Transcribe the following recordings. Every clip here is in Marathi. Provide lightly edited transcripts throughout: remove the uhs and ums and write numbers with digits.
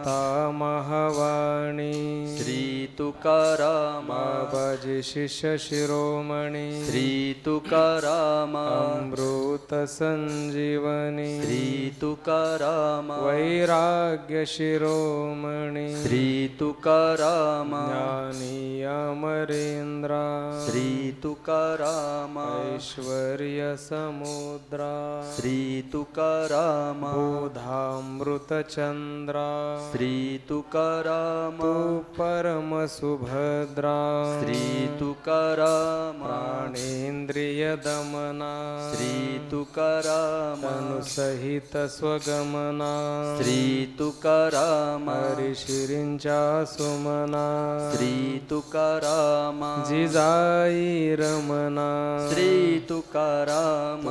माता महावाणी श्री तुकाराम बाबाजी शिष्य शिरोमणी श्री तुकाराम अमृत संजीवनी श्री तुकाराम वैराग्य शिरोमणी श्री तुकाराम ज्ञानी अमरेंद्रा श्री तुकाराम ऐश्वर्य समुद्रा श्री तुकाराम बोधामृत चंद्रा श्री तुकाराम तू परम सुभद्रा श्री तुकाराम प्राणेंद्रिय दमना श्री तुकाराम तनुसहित स्वगमना श्री तुकाराम हरिशिरींच्या सुमना श्री तुकाराम जिजाई रमना श्री तुकाराम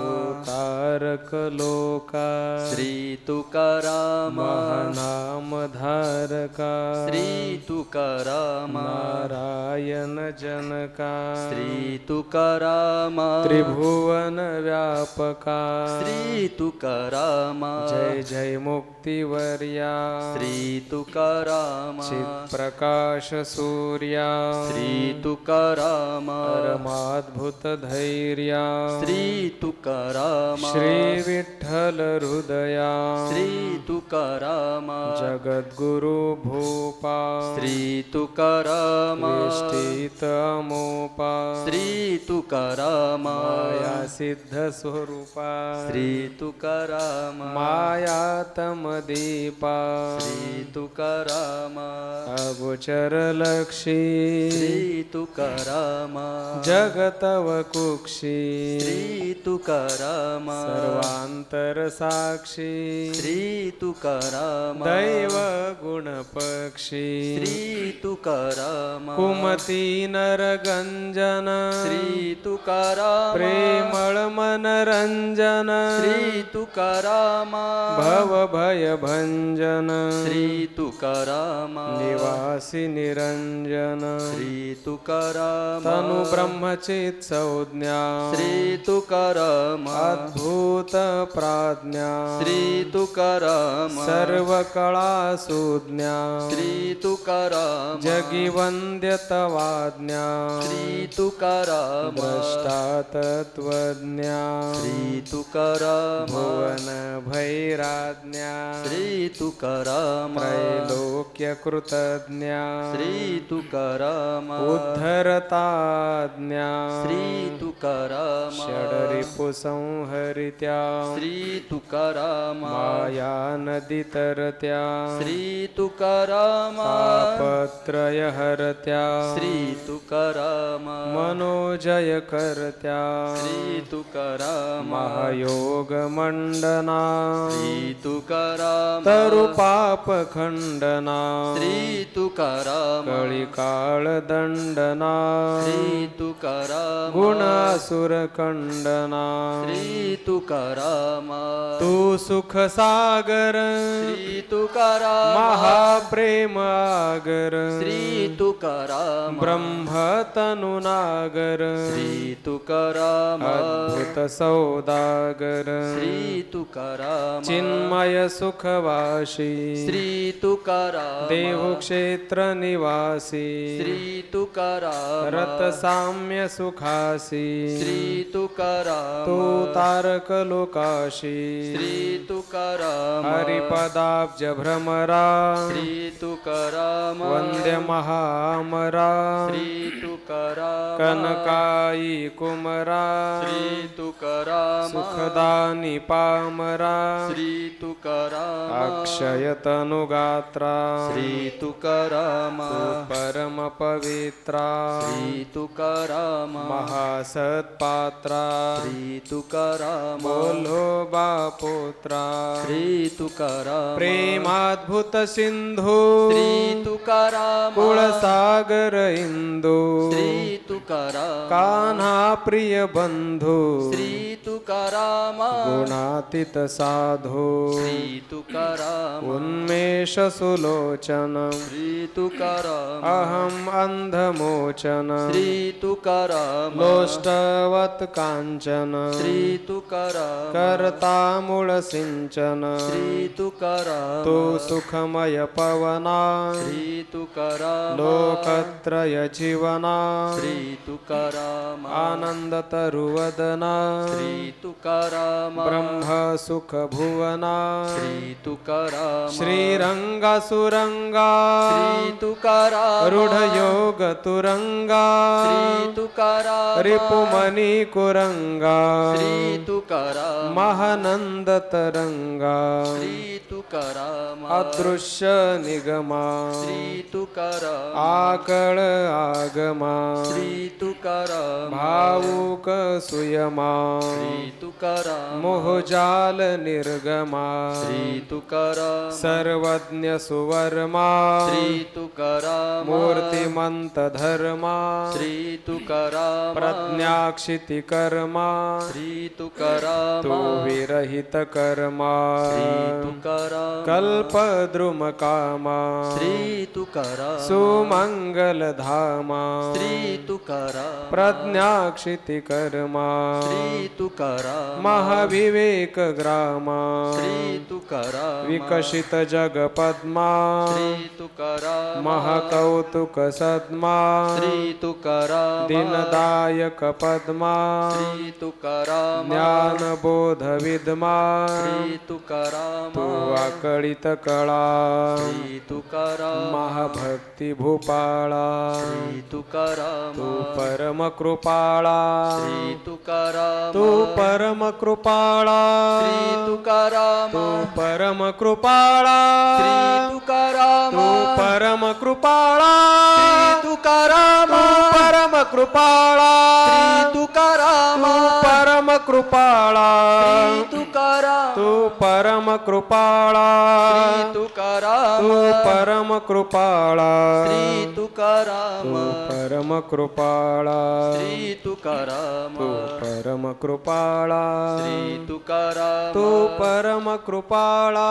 तारक लोका श्री तुकाराम महानाम धारका श्री तुकाराम नारायण जनका श्री तुकाराम त्रिभुवन व्यापका श्री तुकाराम जय जय मुक्तिवर्या श्री तुकाराम चित प्रकाश सूर्या श्री तुकाराम परमाद्भुत धैर्या श्री तुकाराम श्री विठ्ठल हृदया श्री तुकाराम जगद्गुरु भूपा श्री तुकाराम विष्ठित अमोपा श्री तुकाराम माया सिद्ध स्वरूपा श्री तुकाराम मायातम दीपा श्री तुकाराम अगोचर लक्षी श्री तुकाराम जगतव कुक्षी श्री तुकाराम सर्वांतर साक्षी श्री तुकाराम दैव गुण पक्षी श्री तुकाराम कुमती नरगंजन श्री तुकाराम प्रेमळ मनरंजन श्री तुकाराम भव भय भंजन श्री तुकाराम निवासी निरंजन श्री तुकाराम तनु ब्रह्मचित संज्ञा श्री तुकाराम अद्भुत प्राज्ञा श्री तुकाराम सर्व कळा सुज्ञा श्री तुकाराम जगी वंद्य तवाज्ञा श्री तुकाराम द्रष्टा तत्वज्ञा श्री तुकाराम भुवन भैराज्ञा श्री तुकाराम त्रैलोक्य कृतज्ञा श्री तुकाराम उद्धरताज्ञा श्री तुकाराम षडरिपु संहरित्या श्री तुकाराम माया नदी तरत्या श्री तुकाराम पापत्रय हरत्या श्री तुकाराम मनोजय करत्या श्री तुकाराम महायोग मंडना श्री तुकाराम तरु पाप खंडना श्री तुकाराम कळी काळ दंडना श्री तुकाराम गुणासुर खंडना श्री तुकाराम तू सुख सागर श्री तुकाराम महाप्रेम आगर श्री तुकाराम ब्रह्म तनुनागर श्री तुकाराम अद्भुत सौदागर श्री तुकाराम चिन्मय सुखवासी श्री तुकाराम देवक्षेत्र निवासी श्री तुकाराम रत साम्य सुखासी श्री तुकाराम तू तारक लोकाशी श्री तुकाराम हरिपदाब्ज भ्रमरा श्री तुकाराम वंद्य महामरा श्री तुकाराम कनकाई कुमरा श्री तुकाराम सुखदानी पामरा श्री तुकाराम अक्षय तनुगात्रा श्री तुकाराम परम पवित्रा श्री तुकाराम महासत्पात्रा श्री तुकाराम बोलो बापोत्रा श्री तुकाराम प्रेमाद्भुत सिंधू श्री तुकाराम कुळसागर इंदू श्री तुकाराम तुकाराम कान्हा प्रिय बंधू श्री तुकाराम गुणातीत साधू श्री तुकाराम उन्मेष सुलोचन श्री तुकाराम अहम अंधमोचन श्री तुकाराम लोष्टवत कांचन श्री तुकाराम करता मूळ सिंचन श्री तुकाराम तो सुखमय पवना श्री तुकाराम लोकत्रय जीवना श्री तुकाराम आनंद तरुवदना श्री तुकाराम ब्रह्म सुख भुवना श्री तुकाराम श्रीरंगा सुरंगा श्री तुकाराम रूढ योग तुरंगा श्री तुकाराम रिपुमणी कुरंगा श्री तुकाराम महानंद तरंगा श्री तुकाराम अदृश्य निगमा श्री तुकाराम आकळ आगमा श्री तुकाराम भावुक सुयमा श्री तुकाराम मोहजाल निर्गमा श्री तुकाराम सर्वज्ञ सुवर्मा श्री तुकाराम मूर्तिमंत धर्मा श्री तुकाराम प्रज्ञाक्षिति कर्मा श्री तुकाराम तू विरहित कर्मा श्री तुकाराम कल्पद्रुम कामा श्री तुकाराम सुमंगल धामा श्री तुकाराम प्रज्ञाक्षिति कर्मा श्री तुकाराम महाविवेक ग्रामा श्री तुकाराम विकसित जग पद्मा श्री तुकाराम महाकौतुक सद्मा श्री तुकाराम दीनदायक पद्मा श्री तुकाराम ज्ञान बोध विद्मा श्री तुकाराम तू आकळित कळा श्री तुकाराम महाभक्ती भूपाळा श्री तुकाराम तू परम कृपाळा श्री तुकाराम तू परम कृपाळा श्री तुकाराम तू परम कृपाळा श्री तुकाराम तू परम कृपाळा श्री तुकाराम तू परम कृपाळा श्री तुकाराम तू परम कृपाळा श्री तुकाराम तू परम कृपाळा श्री तुकाराम तू परम कृपाळा श्री तुकाराम तू परम कृपाळा श्री तुकाराम तू परम कृपाळा श्री तुकाराम तू परम कृपाळा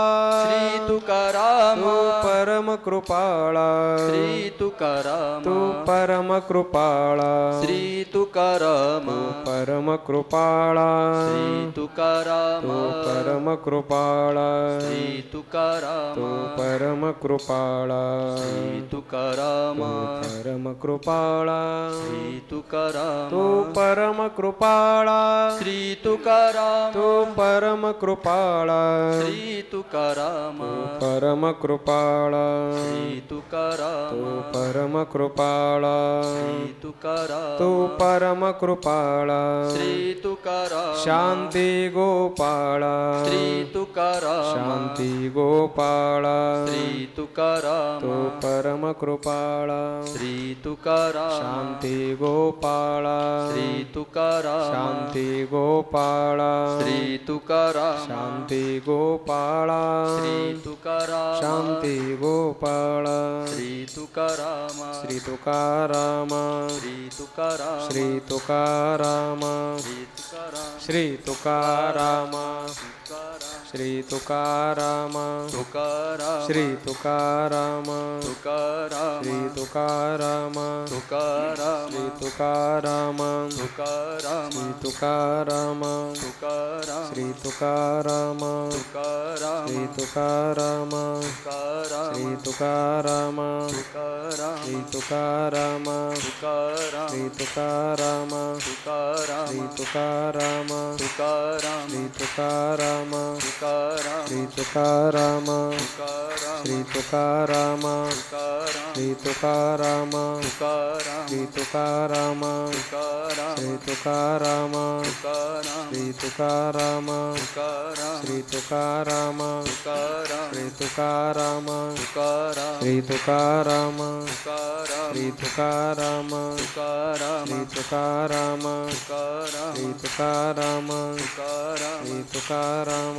श्री तुकाराम तू परम कृपाळा श्री तुकाराम तू परम कृपाळा श्री तुकाराम परम कृपाळा श्री तुकाराम तू परम कृपाळा श्री तुकाराम तू परम कृपाळा श्री तुकाराम परम कृपाळा श्री तुकाराम तू परम कृपाळा श्री तुकाराम तू परम कृपाळा श्री तुकाराम परम कृपाळा श्री तुकाराम तू परम कृपाळा श्री तुकाराम तू परम कृपाळा श्री तुकाराम शांती गोपाळा श्री तुकाराम शांती गोपाळा श्री तुकाराम तू परम कृपाळा श्री तुकाराम शांती गोपाळा श्री तुकाराम शांती गोपाळा श्री तुकाराम शांती गोपाळा श्री तुकाराम शांती गोपाळा श्री तुकाराम श्री तुकाराम श्री तुकाराम श्री तुकाराम श्री तुकाराम श्री तुकाराम तुकाराम श्री तुकाराम तुकाराम श्री तुकाराम तुकाराम श्री तुकाराम तुकाराम श्री तुकाराम तुकाराम श्री तुकाराम तुकाराम श्री तुकाराम श्री तुकाराम तुकाराम श्री तुकाराम तुकाराम श्री तुकाराम तुकाराम श्री तुकाराम तुकाराम श्री तुकाराम तुकाराम श्री तुकाराम तुकाराम श्री तुकाराम तुकाराम श्री तुकाराम तुकाराम श्री तुकाराम तुकाराम श्री तुकाराम तुकाराम श्री तुकाराम तुकाराम श्री तुकाराम तुकाराम श्री तुकाराम तुकाराम श्री तुकाराम तुकाराम श्री तुकाराम तुकाराम श्री तुकाराम तुकाराम श्री तुकाराम तुकाराम श्री तुकाराम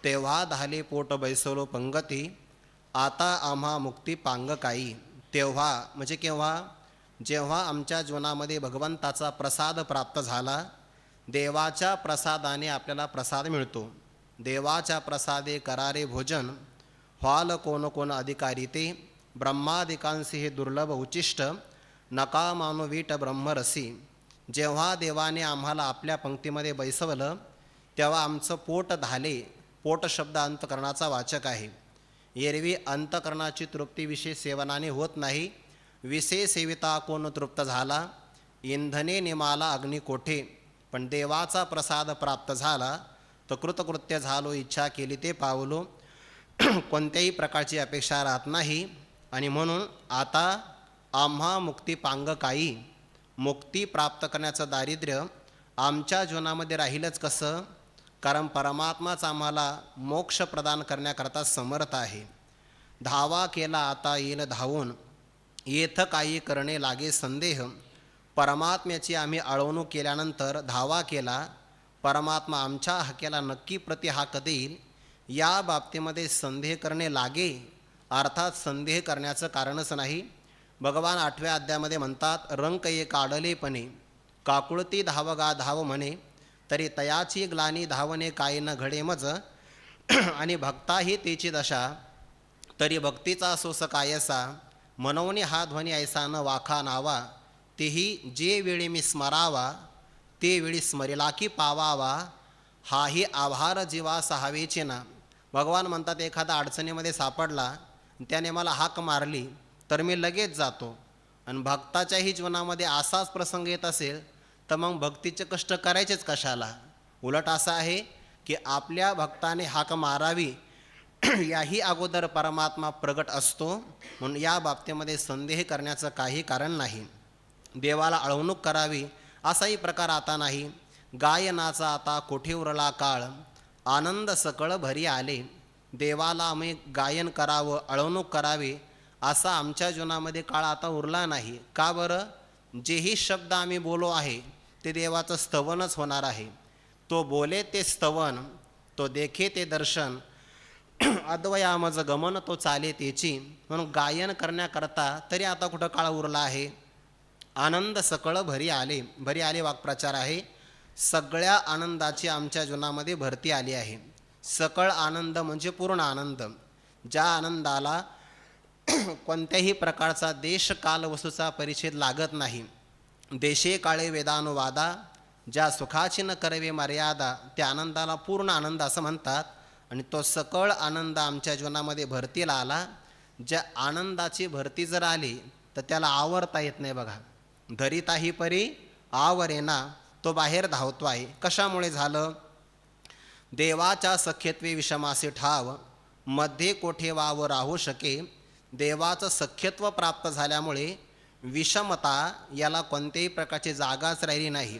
तेव्हा धाले पोट बैसलो पंगती, आता आम्हा मुक्ती पांग काही. तेव्हा म्हणजे केव्हा? जेव्हा आमच्या जीवनामध्ये भगवंताचा प्रसाद प्राप्त झाला. देवाच्या प्रसादाने आपल्याला प्रसाद मिळतो. देवाच्या प्रसादे करारे भोजन, व्हाल कोण कोण अधिकारी ते. ब्रह्मादिकांशी हे दुर्लभ उचिष्ट, नका मानू वीट ब्रह्मरसी. जेव्हा देवाने आम्हाला आपल्या पंक्तीमध्ये बैसवलं तेव्हा आमचं पोट धाले. पोट शब्द अंतकरणाचा वाचक आहे. एरवी अंतकरणाची तृप्ती विशेष सेवनाने होत नाही. विषय सेविता कोण तृप्त झाला, इंधने निमाला अग्नी कोठे. पण देवाचा प्रसाद प्राप्त झाला तर कृतकृत्य झालो, इच्छा केली ते पावलो. कोणत्याही प्रकारची अपेक्षा राहत नाही. आणि म्हणून आता आम्हा मुक्ती पांग काही. मुक्ती प्राप्त करण्याचं दारिद्र्य आमच्या जीवनामध्ये राहीलच कसं? कारण परमात्माच आम्हाला मोक्ष प्रदान करण्याकरता समर्थ आहे. धावा केला आता येईल धावून, येथ काही करणे लागे संदेह. परमात्म्याची आम्ही आळवणूक केल्यानंतर धावा केला, परमात्मा आमच्या हाकेला नक्की प्रतिहाक देईल. या बाबतीमध्ये संदेह करणे लागे, अर्थात संदेह करण्याचं कारणच नाही. भगवान 8व्या अध्यायामध्ये म्हणतात, रंक ये काढलेपणे काकुळती धावगा धाव म्हणे, तरी तयाची ग्लानी धावणे काय न घडे मज. आणि भक्ताही तेची दशा, तरी भक्तीचा सोस कायसा. मनवणे हा ध्वनी ऐसा न वाखा नावा, तेही जे वेळी मी स्मरावा, ते वेळी स्मरिला की पावावा. हाही आभार जीवास हवेचे ना. भगवान म्हणतात, एखादा अडचणीमध्ये सापडला, त्याने मला हाक मारली तर मी लगेच जातो. आणि भक्ताच्याही जीवनामध्ये असाच प्रसंग येत असेल तर मग भक्तीचे कष्ट करायचेच कशाला? उलट असं आहे की आपल्या भक्ताने हाक मारावी याही अगोदर परमात्मा प्रगट असतो. म्हणून या बाबतीमध्ये संदेह करण्याचं काही कारण नाही. देवाला आळवणूक करावी असाही प्रकार आता नाही. गायनाचा आता कोठे उरला काळ, आनंद सकळ भरी आले. देवाला आम्ही गायन करावं, आळवणूक करावी असा आमच्या जीवनामध्ये काळ आता उरला नाही. का बरं? जेही शब्द आम्ही बोलो आहे ते देवाचं स्तवनच होणार आहे. तो बोले ते स्तवन, तो देखे ते दर्शन, अद्वयामज गमन तो चाले तेची. म्हणून गायन करण्याकरता तरी आता कुठं काळ उरला आहे? आनंद सकळ भरी आले. भरी आले वाक्प्रचार आहे. सगळ्या आनंदाची आमच्या जीवनामध्ये भरती आली आहे. सकळ आनंद म्हणजे पूर्ण आनंद. ज्या आनंदाला कोणत्याही प्रकारचा देश काल वस्तूचा परिच्छेद लागत नाही. देशे काळे वेदानुवादा, ज्या सुखाची न करवे मर्यादा, त्या आनंदाला पूर्ण आनंद असं म्हणतात. आणि तो सकळ आनंद आमच्या जीवनामध्ये भरतीला आला. ज्या आनंदाची भरती जर आली तर त्याला आवरता येत नाही. बघा, धरिताही परी आवरेना, तो बाहेर धावतो आहे. कशामुळे झालं? देवाच्या सख्यत्वे विषमासे ठाव, मध्ये कोठे वाव राहू शके. देवाचं सख्यत्व प्राप्त झाल्यामुळे विषमता याला कोणत्याही प्रकारची जागाच राहिली नाही.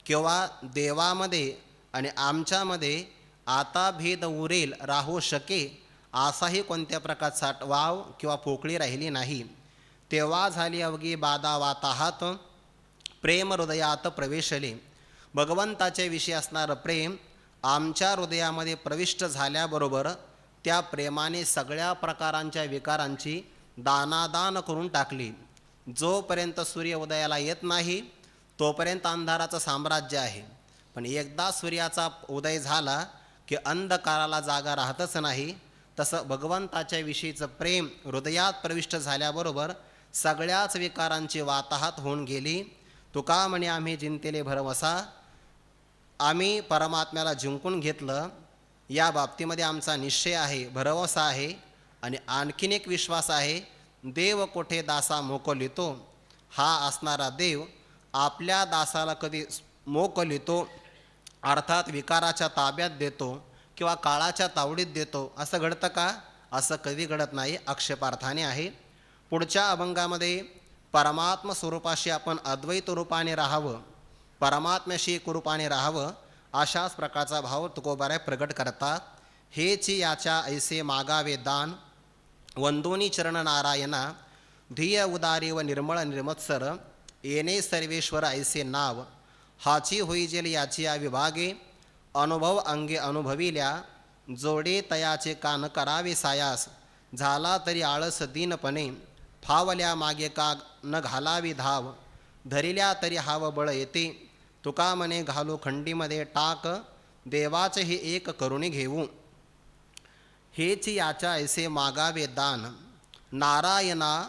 किंवा देवामध्ये आणि आमच्यामध्ये आता भेद उरेल राहू शके असाही कोणत्या प्रकारचा वाव किंवा पोकळी राहिली नाही. तेव्हा झाली अवघी बाधा वाताहात, प्रेम हृदयात प्रवेशले. भगवंताच्या विषयी असणारं प्रेम आमच्या हृदयामध्ये प्रविष्ट झाल्याबरोबर त्या प्रेमाने सगळ्या प्रकारांच्या विकारांची दानादान करून टाकली. जोपर्यंत सूर्य उदयाला येत नाही तोपर्यंत अंधाराचं साम्राज्य आहे. पण एकदा सूर्याचा उदय झाला की अंधकाराला जागा राहतच नाही. तसं भगवंताच्या विषयीचं प्रेम हृदयात प्रविष्ट झाल्याबरोबर सगळ्याच विकारांची वाताहत होऊन गेली. तुका म्हणे आम्ही जिंतेले भरवसा, आम्ही परमात्म्याला जिंकून घेतलं. या बाबतीमध्ये आमचा निश्चय आहे, भरवसा आहे. आणि आणखीन एक विश्वास आहे, देव कोठे दासा मोकलितो. हा असणारा देव आपल्या दासाला कधी मोकलितो, अर्थात विकाराच्या ताब्यात देतो किंवा काळाच्या तावडीत देतो. असं घडतं का? असं कधी घडत नाही. आक्षेपार्थाने आहे. पुढच्या अभंगामध्ये परमात्म स्वरूपाशी आपण अद्वैत रूपाने राहावं, परमात्म्याशी एक रूपाने राहावं अशाच प्रकारचा भाव तुकोबाराय प्रगट करतात. हेची याच्या ऐसे मागावे दान, वंदोनी चरण नारायणा, धिय उदारी व निर्मळ निर्मत्सर, येणे सर्वेश्वर ऐसे नाव. हाची होई जेल याची या विभागे, अनुभव अंगे अनुभविल्या, जोडे तयाचे कान करावे सायास, झाला तरी आळस दीनपणे, फावल्या मागे का न घालावी धाव, धरिल्या तरी हाव बळ येते, तुका म्हणे घालू खंडीमध्ये टाक, देवाचे हे एक करुणी घेऊ, हेच याच्या ऐसे मागावे दान, नारायणा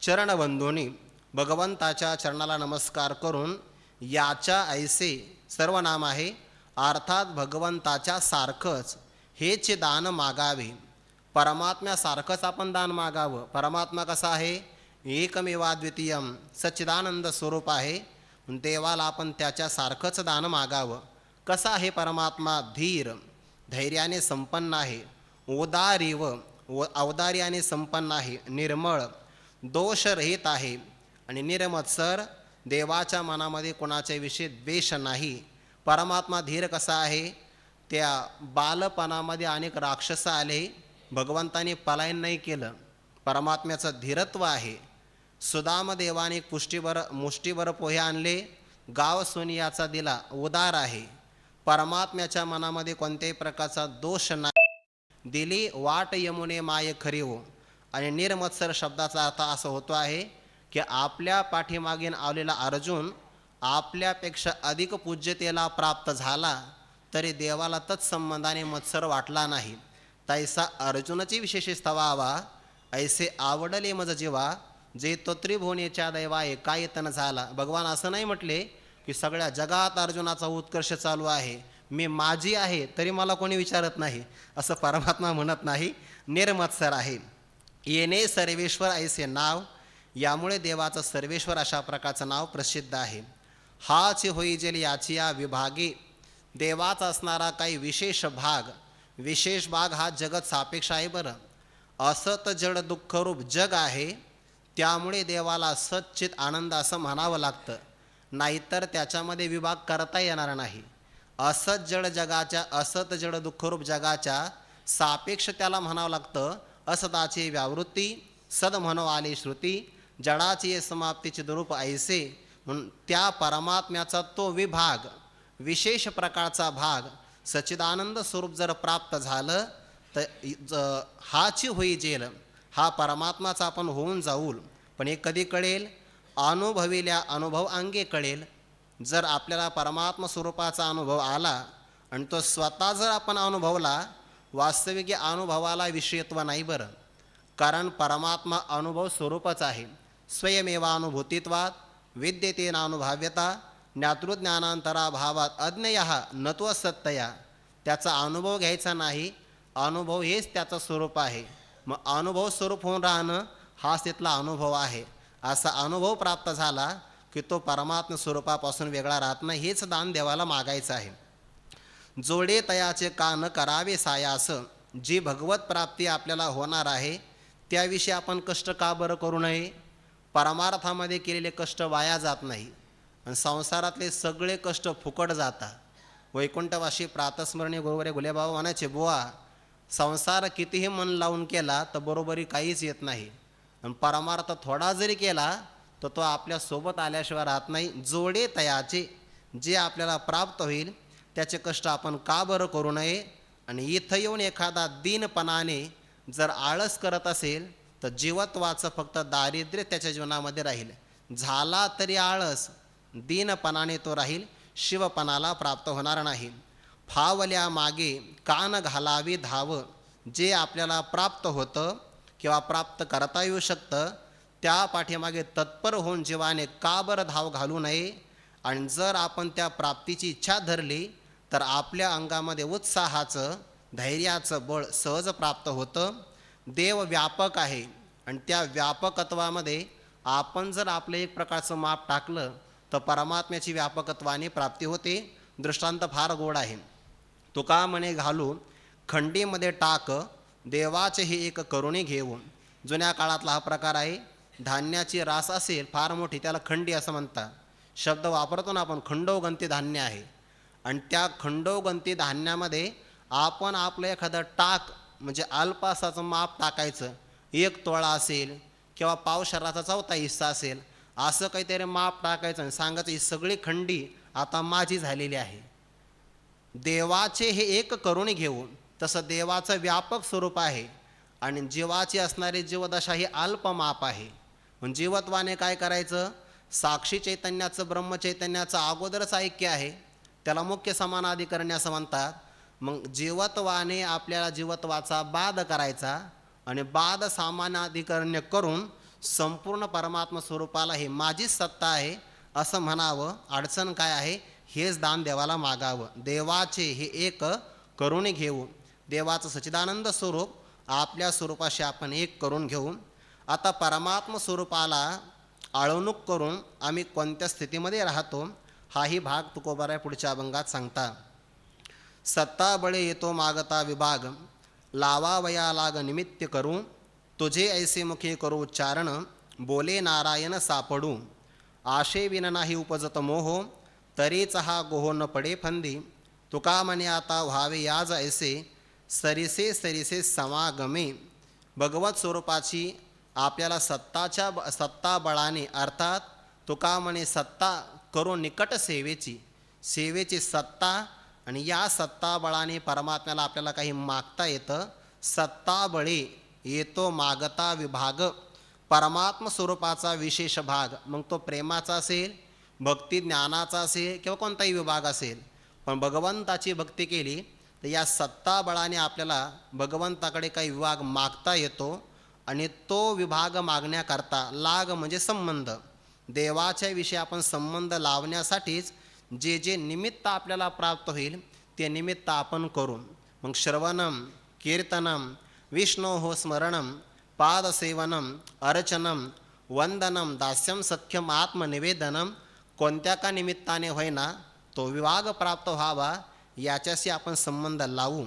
चरणवंदोनी, भगवंताच्या चरणाला नमस्कार करून याच्या ऐसे सर्वनाम आहे, अर्थात भगवंताच्या सारखंच हेच दान मागावे. परमात्म्यासारखंच आपण दान मागावं. परमात्मा कसा आहे? एकमेवाद्वितीयम सच्चिदानंद स्वरूप आहे. देवाला आपण त्याच्यासारखंच दान मागावं. कसा आहे परमात्मा? धीर, धैर्याने संपन्न आहे, उदारी व औदार्याने संपन्न आहे, निर्मळ, दोषरहित आहे आणि निर्मत्सर. देवाच्या मनामध्ये कोणाच्या विषयी द्वेष नाही. परमात्मा धीर कसा आहे? त्या बालपणामध्ये अनेक राक्षस आले, भगवंताने पलायन नाही केलं. परमात्म्याचं धीरत्व आहे. सुदामदेवाने मुष्टीभर पोहे आणले, गाव सोनियाचा दिला, उदार आहे. परमात्म्याच्या मनामध्ये कोणत्याही प्रकारचा दोष नाही. दिली वाट यमुने माये खरीव. आणि निर्मत्सर शब्दाचा अर्थ असा होतो आहे की आपल्या पाठीमागीन आलेला अर्जुन आपल्यापेक्षा अधिक पूज्यतेला प्राप्त झाला तरी देवाला तत्संबंधाने मत्सर वाटला नाही. तैसा अर्जुनाची विशेष स्तवावा, ऐसे आवडले मज जीवा, जे तो त्रिभुवनेच्या दैवा एकायतन झाला. भगवान असं नाही म्हटले की सगळ्या जगात अर्जुनाचा उत्कर्ष चालू आहे, मी माझी आहे तरी मला कोणी विचारत नाही, असं परमात्मा म्हणत नाही. निर्मत्सर आहे. येणे सर्वेश्वर ऐसे नाव, यामुळे देवाचं सर्वेश्वर अशा प्रकारचं नाव प्रसिद्ध आहे. हाच होई जेल याची या विभागे, देवाचा असणारा काही विशेष भाग हा जगत सापेक्ष आहे. बरं, असत जड दुःखरूप जग आहे, त्यामुळे देवाला सच्चित आनंद असं म्हणावं लागतं, नाहीतर त्याच्यामध्ये विभाग करता येणार नाही. असत जड दुःखरूप जगाच्या सापेक्ष त्याला म्हणावं लागतं. असताची व्यावृत्ती, सद म्हणो आली श्रुती, जडाची समाप्तीचे दुरूप ऐसे. म्हणून त्या परमात्म्याचा तो विभाग, विशेष प्रकारचा भाग, सच्चिदानंद स्वरूप जर प्राप्त झालं तर हाची होई जेल, हा परमात्माचा आपण होऊन जाऊल. पण हे कधी कळेल? अनुभविल्या अनुभव अंगे कळेल. जर आपल्याला परमात्मा स्वरूपाचा अनुभव आला आणि तो स्वतः जर आपण अनुभवला, वास्तविक अनुभवाला विषयत्व नाही. बरं, कारण परमात्मा अनुभव स्वरूपच आहे. स्वयमेवानुभूतित्वात विद्यते नानुभव्यता, ज्ञातृज्ञानांतराभावात अज्ञेयः नत्व सत्तया. त्याचा अनुभव घ्यायचा नाही, अनुभव हेच त्याचं स्वरूप आहे. मग अनुभव स्वरूप होऊन राहणं हाच तिथला अनुभव आहे. असा अनुभव प्राप्त झाला की तो परमात्मा स्वरूपापासून वेगळा राहत नाही. हेच दान देवाला मागायचं आहे. जोडे तयाचे कान करावे सायास, जी भगवत प्राप्ती आपल्याला होणार आहे त्याविषयी आपण कष्ट का बरं करू नये? परमार्थामध्ये केलेले कष्ट वाया जात नाही आणि संसारातले सगळे कष्ट फुकट जातात. वैकुंठवासी प्रातस्मरणीय गुरुवरे गुलेबाबा म्हणायचे, बुवा संसार कितीही मन लावून केला तर बरोबरी काहीच येत नाही, आणि परमार्थ थोडा जरी केला तर तो आपल्यासोबत आल्याशिवाय राहत नाही. जोडे तयाचे, जे आपल्याला प्राप्त होईल त्याचे कष्ट आपण का बरं करू नये? आणि इथं येऊन एखादा दीनपणाने जर आळस करत असेल तर जीवत्वाचं फक्त दारिद्र्य त्याच्या जीवनामध्ये राहील. झाला तरी आळस, दीनपणाने तो राहील, शिवपणाला प्राप्त होणार नाही. फावल्या मागे कान घालावी धाव, जे आपल्याला प्राप्त होतं किंवा प्राप्त करता येऊ शकतं त्या पाठीमागे तत्पर होऊन जीवाने का बरं धाव घालू नये? आणि जर आपण त्या प्राप्तीची इच्छा धरली तर आपल्या अंगामध्ये उत्साहाचं, धैर्याचं बळ सहज प्राप्त होतं. देव व्यापक आहे आणि त्या व्यापकत्वामध्ये आपण जर आपलं एक प्रकारचं माप टाकलं तर परमात्म्याची व्यापकत्वाने प्राप्ती होते. दृष्टांत फार गोड आहे. तुका म्हणे घालू खंडीमध्ये टाक, देवाचे हे एक करुणी घेऊन. जुन्या काळातला हा प्रकार आहे. धान्याची रास असेल फार मोठी, त्याला खंडी असं म्हणतात. शब्द वापरतो ना आपण, खंडोगंती धान्य आहे. आणि त्या खंडोगंती धान्यामध्ये आपण आपलं एखादं टाक म्हणजे अल्पासाचं माप टाकायचं. 1 तोळा असेल किंवा पावशराचा 1/4 हिस्सा असेल, असं काहीतरी माप टाकायचं आणि सांगायचं ही सगळी खंडी आता माझी झालेली आहे. देवाचे हे एक करुणी घेऊन तसं देवाचं व्यापक स्वरूप आहे आणि जीवाची असणारी जीवदशा ही अल्पमाप आहे. मग जीवत्वाने काय करायचं? साक्षी चैतन्याचं ब्रह्मचैतन्याचं अगोदरच ऐक्य आहे, त्याला मुख्य समानाधिकरण्य असं म्हणतात. मग जीवत्वाने आपल्याला जीवत्वाचा बाध करायचा आणि बाध सामानाधिकरण्य करून संपूर्ण परमात्मा स्वरूपाला हे माझीच सत्ता आहे असं म्हणावं. अडचण काय आहे? हेच दान देवाला मागावं. देवाचे हे एक करून घेऊ. देवाचं सच्चिदानंद स्वरूप आपल्या स्वरूपाशी आपण एक करून घेऊ. आता परमात्मा स्वरूपाला आळवणूक करून आम्ही कोणत्या स्थितीमध्ये राहतो हाही भाग तुकोबाराय पुढच्या अभंगात सांगता. सत्ता बळे येतो मागता विभाग, लावावया लाग निमित्त करू, तुझे ऐसे मुखे करू उच्चारण, बोले नारायण सापडू. आशे विन नाही उपजत मोह, तरीच हा गोहो न पडे फंदी, तुका म्हणे आता व्हावे याज ऐसे, सरिसे सरिसे समागमे. भगवत स्वरूपाची आपल्याला सत्ता बळाने अर्थात तुका म्हणे सत्ता करून निकट सेवेची सत्ता आणि या सत्ता बळाने परमात्म्याला आपल्याला काही मागता येतं. सत्ता बळे येतो मागता विभाग, परमात्म स्वरूपाचा विशेष भाग, मग तो प्रेमाचा असेल, भक्ती ज्ञानाचा असेल किंवा कोणताही विभाग असेल. पण भगवंताची भक्ती केली तर या सत्ता बळाने आपल्याला भगवंताकडे काही विभाग मागता येतो आणि तो विभाग मागण्याकरता लाग म्हणजे संबंध, देवाच्या विषयी आपण संबंध लावण्यासाठीच जे जे निमित्त आपल्याला प्राप्त होईल ते निमित्त आपण करू. मग श्रवणम, कीर्तनम, विष्णोः स्मरणम, पादसेवनम, अर्चनम, वंदनम, दास्यम, सख्यम, आत्मनिवेदनम, कोणत्या का निमित्ताने होईना तो विभाग प्राप्त व्हावा याच्याशी आपण संबंध लावू.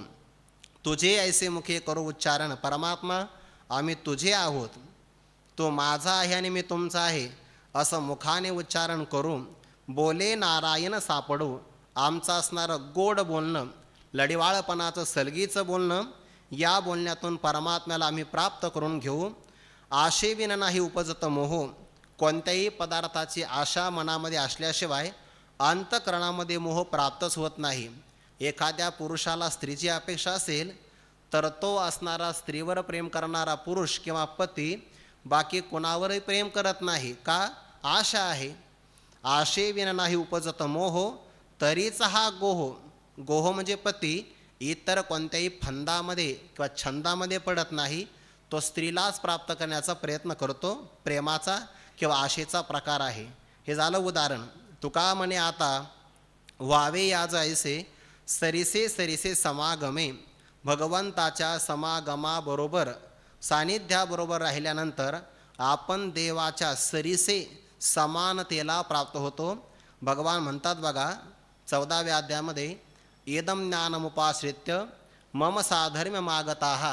तुझे ऐसे मुखे करू उच्चारण, परमात्मा आम्ही तुझे आहोत, तो माझा आहे आणि मी तुमचा आहे असं मुखाने उच्चारण करू. बोले नारायण सापडू, आमचं असणारं गोड बोलणं, लढिवाळपणाचं सलगीचं बोलणं, या बोलण्यातून परमात्म्याला आम्ही प्राप्त करून घेऊ. आशेविन नाही उपजत मोह, कोणत्याही पदार्थाची आशा मनामध्ये असल्याशिवाय अंतःकरणामध्ये मोह प्राप्तच होत नाही. एखाद्या पुरुषाला स्त्रीची अपेक्षा असेल तर तो असणारा स्त्रीवर प्रेम करणारा पुरुष किंवा पती बाकी कोणावरही प्रेम करत नाही. का? आशा आहे. आशेविन नाही उपजत मोह, तरीच हा गोह म्हणजे पती इतर कोणत्याही फंदामध्ये किंवा छंदामध्ये पडत नाही, तो स्त्रीलाच प्राप्त करण्याचा प्रयत्न करतो. प्रेमाचा किंवा आशेचा प्रकार आहे. हे झालं उदाहरण. तुका म्हणे आता व्हावे याज ऐसे, सरिसे सरिसे समागमे. भगवंताच्या समागमाबरोबर सानिध्याबरोबर राहिल्यानंतर आपण देवाच्या सरिसे समानतेला प्राप्त होतो. भगवान म्हणतात बघा 14व्या अध्यायामध्ये, एदम ज्ञानमुपाश्रित्य मम साधर्म्य मागताः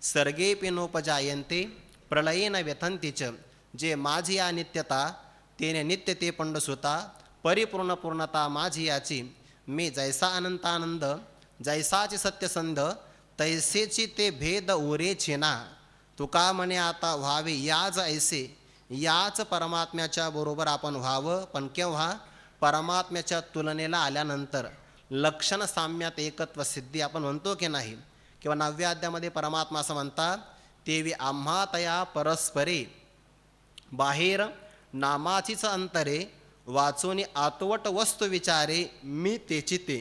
सर्गेपि नोपजायन्ते प्रलयेन व्यथन्ति च. जे माझी या नित्यता तेने नित्य ते पंडसुता, परिपूर्ण पूर्णता माझी याची. मी जैसा अनंतानंद, जैसाची सत्यसंध, तैसेची ते भेद उरेचे ना. तुका म्हणे आता व्हावे याज ऐसे, याच परमात्म्याच्या बरोबर आपण व्हावं. पण केव्हा? परमात्म्याच्या तुलनेला आल्यानंतर. लक्षण साम्यात एकत्व सिद्धी आपण म्हणतो की नाही? किंवा 9व्या अध्यायामध्ये परमात्मा असं म्हणतात, तेवी आम्हा तया परस्परे बाहेर नामाचीच अंतरे, वाचोनी आतवट वस्तू विचारे, मी तेची ते.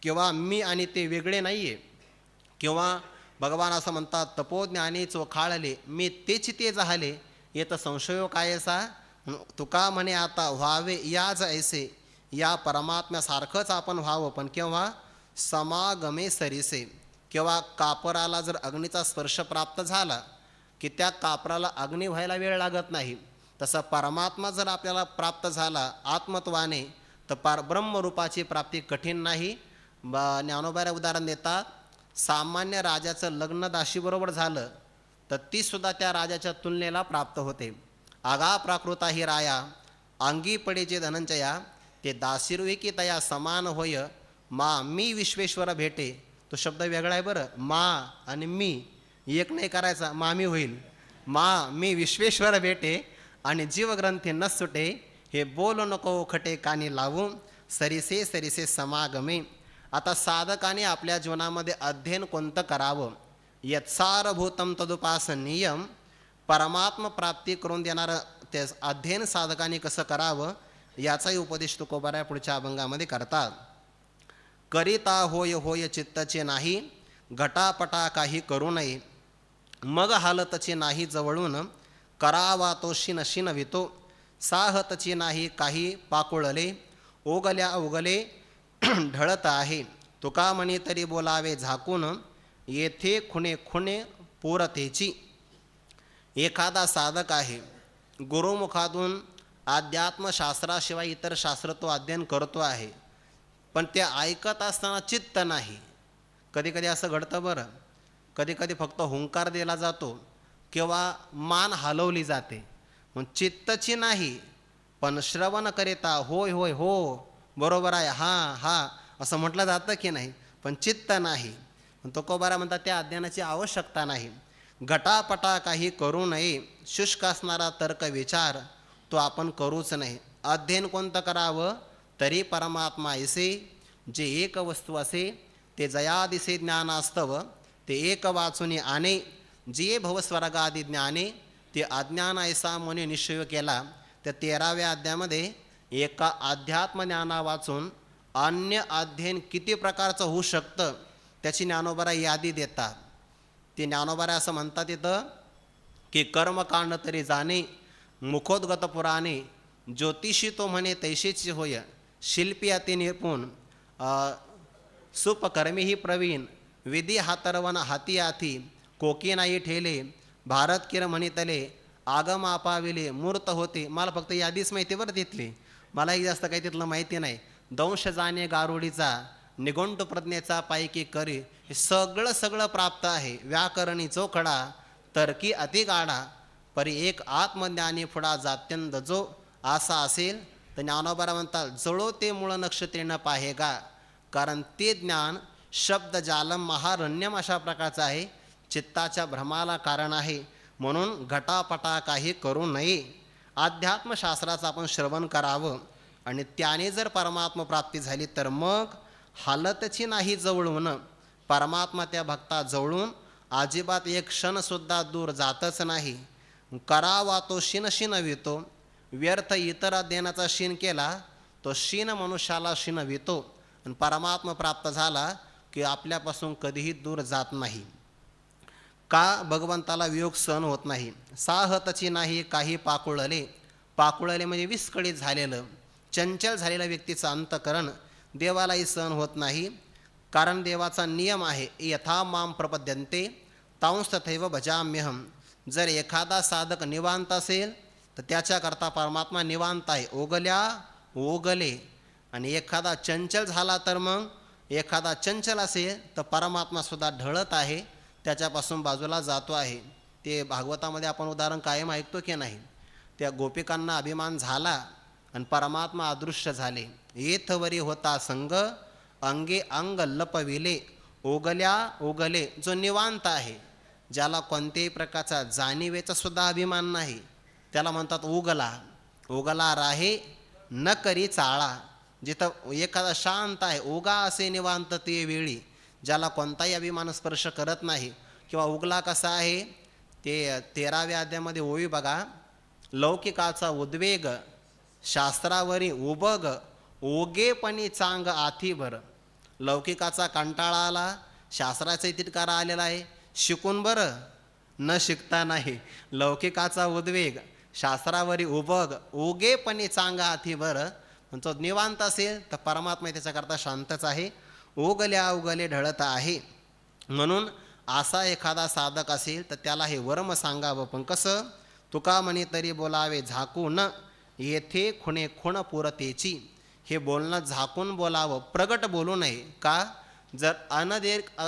किंवा मी आणि ते वेगळे नाही आहे. किंवा भगवान असं म्हणतात, तपोज्ञानी चोखाळले, मी तेची ते झाले, येतं संशयो कायसा. तुका म्हणे आता व्हावे याज ऐसे, या परमात्म्यासारखंच आपण व्हावं. पण केव्हा? समागमे सरिसे. किंवा कापराला जर अग्नीचा स्पर्श प्राप्त झाला की त्या कापराला अग्नी व्हायला वेळ लागत नाही, तसा परमात्मा जर आपल्याला प्राप्त झाला आत्मत्वाने तर ब्रह्मरूपाची प्राप्ती कठीण नाही. ज्ञानोबारा उदाहरण देतात, सामान्य राजाचं लग्न दाशीबरोबर झालं तर तीसुद्धा त्या राजाच्या तुलनेला प्राप्त होते. आगा प्राकृता ही राया, अंगी पडेचे धनंजया, ते दासिरुही की तया समान होय, मा मी विश्वेश्वर भेटे. तो शब्द वेगळा आहे बरं. मा आणि मी एक नाही करायचा, मामी होईल. मा मी विश्वेश्वर भेटे आणि जीवग्रंथी न सुटे, हे बोलू नको खटे कानी लावू, सरिसे सरिसे समागमे. आता साधकाने आपल्या जीवनामध्ये अध्ययन कोणतं करावं, यत्सारभूतम तदुपासनीयम, परमात्म प्राप्ती करून देणारं ते अध्ययन साधकाने कसं करावं याचाही उपदेश तुकोबाराय पुढच्या अभंगामध्ये करतात. करिता होय होय चित्तचे नाही, घटापटा काही करू नये, मग हालतचे नाही जवळून, करावा तो शिन शिनवितो, साहतचे नाही काही पाकुळले, ओगल्या उगले ढळत आहे, तुका म्हणी तरी बोलावे झाकून, येथे खुणे खुणे पूरतेची. एखादा साधक आहे, गुरुमुखातून अध्यात्मशास्त्राशिवाय इतर शास्त्र तो अध्ययन करतो आहे, पण ते ऐकत असताना चित्त नाही. कधी कधी असं घडतं बरं, कधी कधी फक्त हुंकार दिला जातो किंवा मान हलवली जाते, मग चित्तची नाही, पण श्रवण करिता होय होय हो बरोबर आहे हां हां असं म्हटलं जातं की नाही, पण चित्त नाही. तुकोबारा म्हणतात त्या अध्ययनाची आवश्यकता नाही. घटापटा काही करू नये, शुष्क असणारा तर्क विचार तो आपण करूच नाही. अध्ययन कोणतं करावं, तरी परमात्मा ऐसे जे एक वस्तू असे, ते जया दिसे ज्ञानास्तव, ते एक वाचुनी आणे, जे भवस्वर्गादी ज्ञाने, ते अज्ञान ऐसा म्हणे निश्चय केला. त्या 13व्या अध्यायामध्ये एका अध्यात्म ज्ञाना वाचून अन्य अध्ययन किती प्रकारचं होऊ शकतं त्याची ज्ञानोबरा यादी देतात. ते ज्ञानोबरा असं म्हणतात इथं की कर्मकांड तरी जाणे, मुखोद्गत पुराणे, ज्योतिषी तो म्हणे तैसेची होय, शिल्पी अति निपुण, सुपकर्मीही प्रवीण, विधी हातरवन हाती आथी, कोकी नाही ठेले, भारत किर म्हणितले, आगम आपाविले, मूर्त होते. मला फक्त यादीच माहिती बरं तिथली, मलाही जास्त काही तिथलं माहिती नाही. दंश जाणे गारुडीचा, निगुंट प्रज्ञेचा पायकी करी, हे सगळं सगळं प्राप्त आहे. व्याकरणी चोखडा, तर्की अतिगाढा, परी एक आत्मज्ञानी फुडा जात्यंत जो, असा असेल तर ज्ञानोबरा म्हणतात जळो ते मूळ नक्षत्रेनं पाहेगा. कारण ते ज्ञान शब्द जालम महारण्यम अशा प्रकारचं आहे, चित्ताच्या भ्रमाला कारण आहे. म्हणून घटापटा काही करू नये. अध्यात्मशास्त्राचं आपण श्रवण करावं आणि त्याने जर परमात्मा प्राप्ती झाली तर मग हालतची नाही जवळून. परमात्मा त्या भक्ता जवळून अजिबात एक क्षणसुद्धा दूर जातच नाही. करावा तो शिन शिनवितो, व्यर्थ इतर देण्याचा शिन केला तो शिन मनुष्याला शिनवितो, आणि परमात्मा प्राप्त झाला की आपल्यापासून कधीही दूर जात नाही. का भगवंताला वियोग सहन होत नाही. साहतची नाही काही पाकुळले, पाकुळले म्हणजे विस्कळीत झालेलं चंचल झालेल्या व्यक्तीचं अंतकरण देवालाही सहन होत नाही. कारण देवाचा नियम आहे यथा माम प्रपद्यन्ते तांस तथैव भजाम्यहम. जर एखादा साधक निवांत असेल तर त्याच्याकरता परमात्मा निवांत आहे, ओगल्या ओगले. आणि एखादा चंचल झाला तर मग एखादा चंचल असेल तर परमात्मासुद्धा ढळत आहे, त्याच्यापासून बाजूला जातो आहे. ते भागवतामध्ये आपण उदाहरण कायम ऐकतो की नाही. त्या गोपिकांना अभिमान झाला आणि परमात्मा अदृश्य झाले. येथवरी होता संग, अंगे अंग लपविले, ओगल्या ओगले. जो निवांत आहे, ज्याला कोणत्याही प्रकारचा जाणीवेचा सुद्धा अभिमान नाही, त्याला म्हणतात ओगला. ओगला राहे न करी चाळा. जिथं एखादा शांत आहे, ओगा असे निवांत ते वेळी, ज्याला कोणताही अभिमान स्पर्श करत नाही. किंवा उगला कसा आहे ते 13व्या अध्यायामध्ये ओवी बघा. लौकिकाचा उद्वेग, शास्त्रावरी उबग, ओगेपणी चांग आथीभर. लौकिकाचा कंटाळा आला, शास्त्राचा तिटकारा आलेला आहे, शिकून बरं न शिकता नाही. लौकिकाचा उद्वेग, शास्त्रावरी उबग, ओगेपणी चांग आथीभर. पण तो निवांत असेल तर परमात्मा त्याच्याकरता शांतच आहे, ओगल्या उगले ढळत आहे. म्हणून असा एखादा साधक असेल तर त्याला हे वर्म सांगावं. पण कसं, तुका म्हणे तरी बोलावे झाकून, येथे खुणे खुण पुरतेची. हे बोलणं झाकून बोलावं, प्रगट बोलू नये. का, जर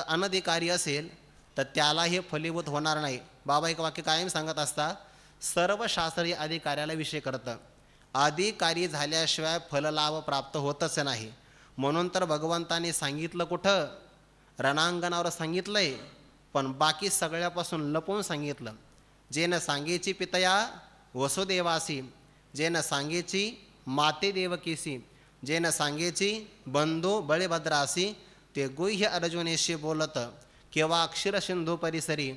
अनधिकारी असेल तर त्याला हे फलीभूत होणार नाही. बाबा एक वाक्य कायम सांगत असतात, सर्व शास्त्रीय अधिकाऱ्याला विषय करतं, अधिकारी झाल्याशिवाय फललाभ प्राप्त होतच नाही. म्हणून तर भगवंताने सांगितलं कुठं, रणांगणावर सांगितलंय, पण बाकी सगळ्यापासून लपवून सांगितलं. जे न सांगेची पितया वसुदेवासी, जे न सांगेची माते देवकीसी, जे न सांगेची बंधू बळीभद्रासी, ते गुह्य अर्जुनेशी बोलत, केव्हा अक्षर सिंधू परिसरी,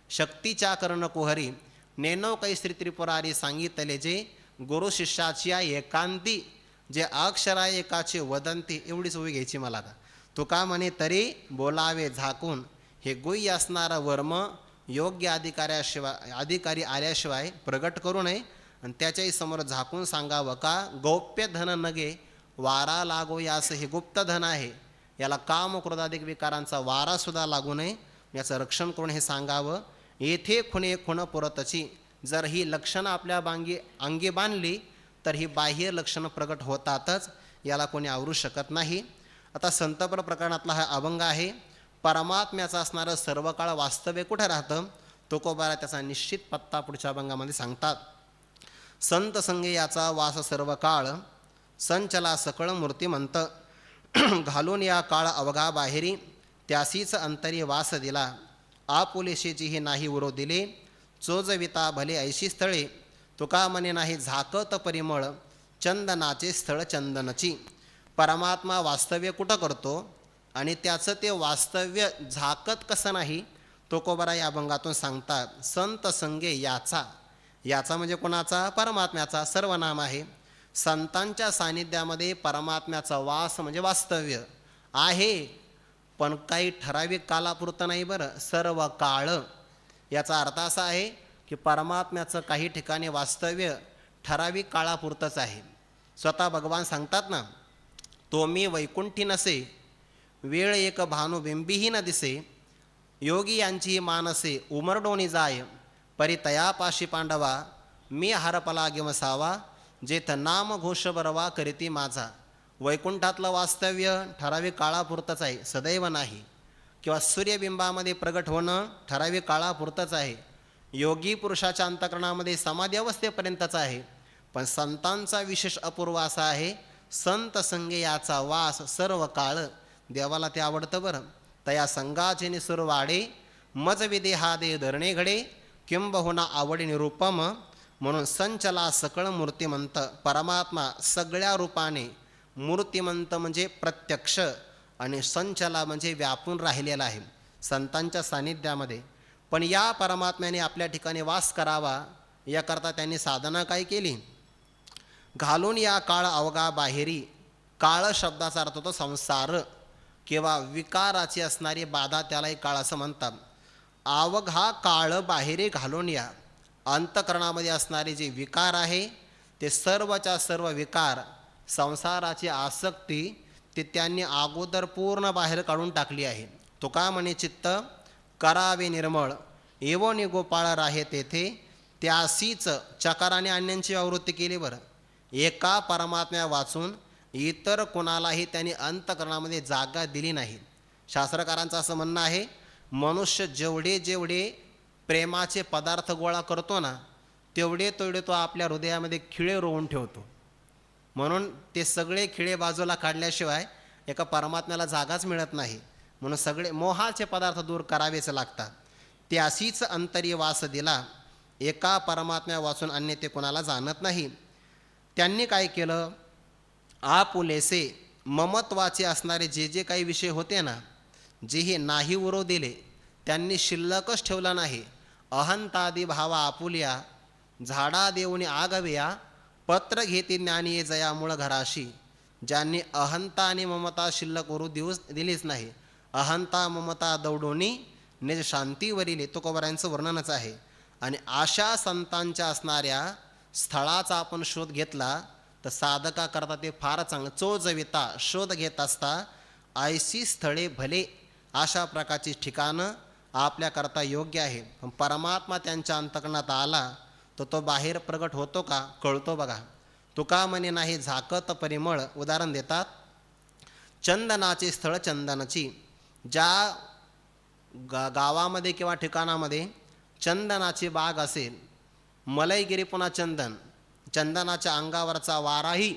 शक्तीच्या कर्ण कुहरी, नेनो कैश्री त्रिपुरारी सांगितले जे, गुरु शिष्याची एकांती, जे अक्षरा एकाचे वदंती. एवढीच उभी घ्यायची मला आता. तुका म्हणे तरी बोलावे झाकून, हे गुह्य असणारं वर्म योग्य अधिकारी आल्याशिवाय प्रगट करू नये, आणि त्याच्याही समोर झाकून सांगावं का, गौप्य धन नगे वारा लागो यास, हे गुप्त धन आहे, याला काम क्रोधाधिक विकारांचा वारासुद्धा लागू नये, याचं रक्षण करून हे सांगावं. येथे खुणे खुण पुरतची, जर ही लक्षणं आपल्या अंगी बांधली तर ही बाह्य लक्षणं प्रगट होतातच, याला कोणी आवरू शकत नाही. आता संतपर प्रकरणातला हा अभंग आहे. परमात्म्याचं असणारं सर्व काळ वास्तव्य कुठे राहतं, तुकोबारा त्याचा निश्चित पत्ता पुढच्या अभंगामध्ये सांगतात. संत संगे याचा वास सर्व काळ, संचला सकळ मूर्तिमंत, घालून या काळ अवघा बाहेरी, त्यासीच अंतरी वास दिला, आपुलेशीचीही नाही उरो दिले, चोजविता भले ऐशी स्थळे, तुका म्हणे नाही झाकत परिमळ, चंदनाचे स्थळ चंदनची. परमात्मा वास्तव्य कुठं करतो आणि त्याचं ते वास्तव्य झाकत कसं नाही, तुकोबारा या अभंगातून सांगतात. संत संगे याचा म्हणजे कोणाचा, परमात्म्याचा सर्वनाम आहे. संतांच्या सानिध्यामध्ये परमात्म्याचा वास म्हणजे वास्तव्य आहे, पण काही ठराविक कालापुरतं नाही बरं, सर्व काळ. याचा अर्थ असा आहे की परमात्म्याचं काही ठिकाणी वास्तव्य ठराविक काळापुरतंच आहे. स्वतः भगवान सांगतात ना, तो मी वैकुंठी नसे, वेळ एक भानुबिंबीही न दिसे, योगी यांची मानसे उमरडोनी जाय, परी तयापाशी पांडवा, मी हरपला गिवसावा, जेथ नाम घोष बरवा करीती माझा. वैकुंठातलं वास्तव्य ठराविक काळापुरतंच आहे, सदैव नाही. किंवा सूर्यबिंबामध्ये प्रगट होणं ठराविक काळापुरतंच आहे. योगी पुरुषाच्या अंतःकरणामध्ये समाधी अवस्थेपर्यंतच आहे. पण संतांचा विशेष अपूर्व असा आहे, संत संगे याचा वास सर्व काळ. देवाला ते आवडतं बरं. तया संगाचे निसुर वाडे, मज विदेहा दे धरणे घडे, किंबहुना आवडी निरूपम, म्हणून संचला सकळ मूर्तिमंत. परमात्मा सगळ्या रूपाने मूर्तिमंत म्हणजे प्रत्यक्ष, आणि संचला म्हणजे व्यापून राहिलेला आहे संतांच्या सानिध्यामध्ये. पण या परमात्म्याने आपल्या ठिकाणी वास करावा याकरता त्यांनी साधना काय केली, घालून या काळ अवघा बाहेरी. काळ शब्दाचा अर्थ होतो संसार किंवा विकाराची असणारी बाधा, त्यालाही काळ असं म्हणतात. अवघा काळ बाहेरी घालून या, अंतःकरणामध्ये असणारे जे विकार आहे ते सर्वच्या सर्व विकार, संसाराची आसक्ती, ते त्यांनी अगोदर पूर्ण बाहेर काढून टाकली आहे. तुका म्हणे चित्त करावे निर्मळ, एवो निगोपाळ राहे तेथे, त्यासीच चकाराने आणण्याची आवृत्ती केली बरं. एका परमात्म्या वाचून इतर कोणालाही त्यांनी अंतःकरणामध्ये जागा दिली नाही. शास्त्रकारांचं असं म्हणणं आहे, मनुष्य जेवढे जेवढे प्रेमाचे पदार्थ गोळा करतो ना, तेवढे तेवढे तो आपल्या हृदयामध्ये खिळे रोवून ठेवतो. म्हणून ते सगळे खिळे बाजूला काढल्याशिवाय एका परमात्म्याला जागाच मिळत नाही. म्हणून सगळे मोहाचे पदार्थ दूर करावेच लागतात. त्यासीच अंतरी वास दिला, एका परमात्म्या वाचून अन्य ते कोणाला जाणत नाही. त्यांनी काय केलं, आपुलेसे ममत्वाचे असणारे जे जे काही विषय होते ना, जे हे नाही उरो दिले, त्यांनी शिल्लकच ठेवला नाही. अहंतादी भावा आपुल्या, झाडा देऊनी आगव्या, पत्र घेते ज्ञानी जया मूळ घराशी. ज्यांनी अहंता आणि ममता शिल्लक उरू दिलीच नाही, अहंता ममता दौडोनी निज शांतीवरील तुकोबारांचं वर्णनच आहे. आणि अशा संतांच्या असणाऱ्या स्थळाचा आपण शोध घेतला तर साधका करता ते फार चांगलं. चोजविता शोध घेत असता, ऐशी स्थळे भले, अशा प्रकारची ठिकाणं आपल्याकरता योग्य आहे. पण परमात्मा त्यांच्या अंतःकरणात आला तर तो बाहेर प्रगट होतो का, कळतो बघा. तुका म्हणे नाही झाकत परिमळ. उदाहरण देतात, चंदनाचे स्थळ चंदनाची. ज्या गावामध्ये किंवा ठिकाणामध्ये चंदनाची बाग असेल, मलईगिरी पुन्हा चंदन, चंदनाच्या अंगावरचा वाराही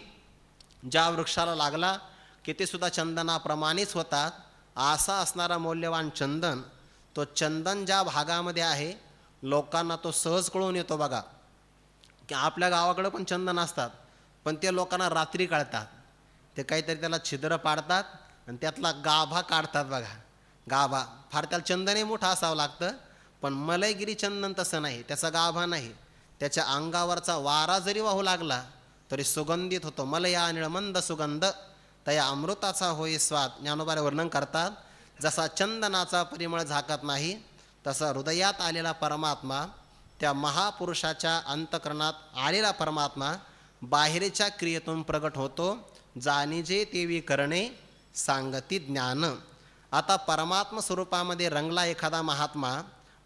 ज्या वृक्षाला लागला की ते सुद्धा चंदनाप्रमाणेच होतात. असा असणारा मौल्यवान चंदन, तो चंदन ज्या भागामध्ये आहे लोकांना तो सहज कळून येतो बघा. की आपल्या गावाकडं पण चंदन असतात, पण ते लोकांना रात्री कळतात. ते काहीतरी त्याला छिद्र पाडतात आणि त्यातला गाभा काढतात बघा. गाभा फार त्याला चंदनही मोठं असावं लागतं, पण मलयगिरी चंदन तसं नाही, त्याचा गाभा नाही. त्याच्या अंगावरचा वारा जरी वाहू लागला तरी सुगंधित होतो. मलया निळमंद सुगंध तया अमृताचा होई स्वाद. ज्ञानोबारे वर्णन करतात, जसा चंदनाचा परिमळ झाकत नाही तसा हृदयात आलेला परमात्मा, त्या महापुरुषाच्या अंतकरणात आलेला परमात्मा बाहेरच्या क्रियेतून प्रगट होतो. जाणीजे तेवी करणे सांगती ज्ञान. आता परमात्मा स्वरूपामध्ये रंगला एखादा महात्मा,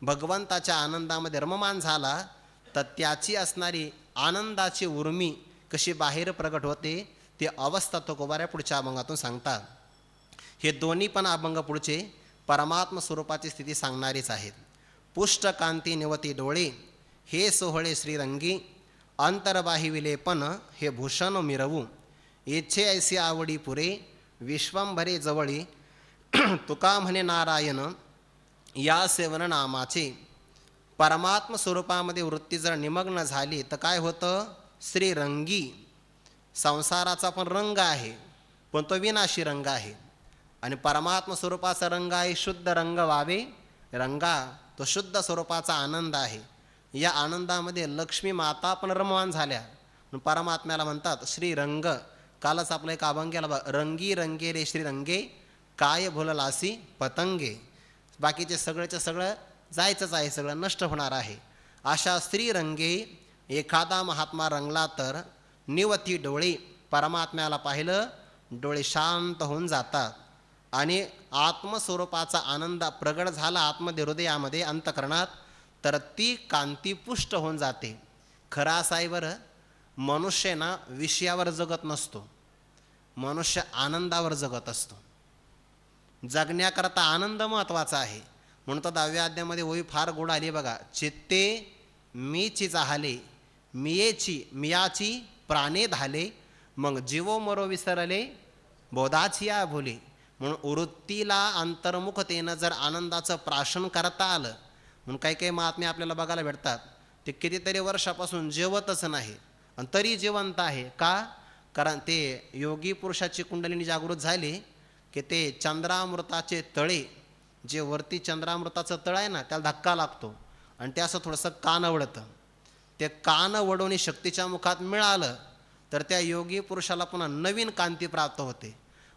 भगवंताच्या आनंदामध्ये रममान झाला, तर त्याची असणारी आनंदाची उर्मी कशी बाहेर प्रगट होते ती अवस्था तुकोबाऱ्या पुढच्या अभंगातून सांगतात. हे दोन्ही पण अभंग पुढचे परमात्मा स्वरूपाची स्थिती सांगणारीच आहेत. पुष्ट कांती निवती डोळे हे सोहळे श्रीरंगी, अंतरबाही विलेपन हे भूषण मिरवू. इच्छे ऐसी आवडी पुरे विश्वंभरे जवळी, तुका म्हणे नारायण या सेवन नामाचे. परमात्म स्वरूपामध्ये वृत्ती जर निमग्न झाली तर काय होतं? श्रीरंगी. संसाराचा पण रंग आहे, पण तो विनाशी रंग आहे. आणि परमात्म स्वरूपाचा रंग आहे शुद्ध रंग व्हावे रंगा. तो शुद्ध स्वरूपाचा आनंद आहे. या आनंदामध्ये लक्ष्मी माता पण रममान झाल्या. परमात्म्याला म्हणतात श्रीरंग. कालच आपलं एक अभंग केला, रंगी रंगे रे श्रीरंगे काय भुललासी पतंगे. बाकीचे सगळंच्या सगळं जायचंच आहे, सगळं नष्ट होणार आहे. अशा श्रीरंगे एखादा महात्मा रंगला तर निवती डोळे, परमात्म्याला पाहिलं डोळे शांत होऊन जातात आणि आत्मस्वरूपाचा आनंद प्रगट झाला आतमध्ये हृदयामध्ये अंतकरणात, तर ती कांती पुष्ट होऊन जाते. खरं असं आहे बरं, मनुष्य ना विषयावर जगत नसतो, मनुष्य आनंदावर जगत असतो. जगण्याकरता आनंद महत्त्वाचा आहे. म्हणून तर 10व्या अध्यायामध्ये ओवी फार गोड आली बघा, चित्ते मीची चाहले मियेची मियाची प्राणे धाले, मग जीवो मरो विसरले बोधाची या भुले. म्हणून वृत्तीला अंतर्मुखतेनं जर आनंदाचं प्राशन करता आलं, म्हणून काही काही महात्मे आपल्याला बघायला भेटतात, ते कितीतरी वर्षापासून जेवतच नाही आणि तरी जिवंत आहे. का? कारण ते योगी पुरुषाची कुंडलिनी जागृत झाली की ते चंद्रामृताचे तळे, जे वरती चंद्रामृताचं तळ आहे ना, त्याला धक्का लागतो आणि ते असं थोडंसं कान वडतं. ते कान वडवणे शक्तीच्या मुखात मिळालं तर त्या योगी पुरुषाला पुन्हा नवीन कांती प्राप्त होते.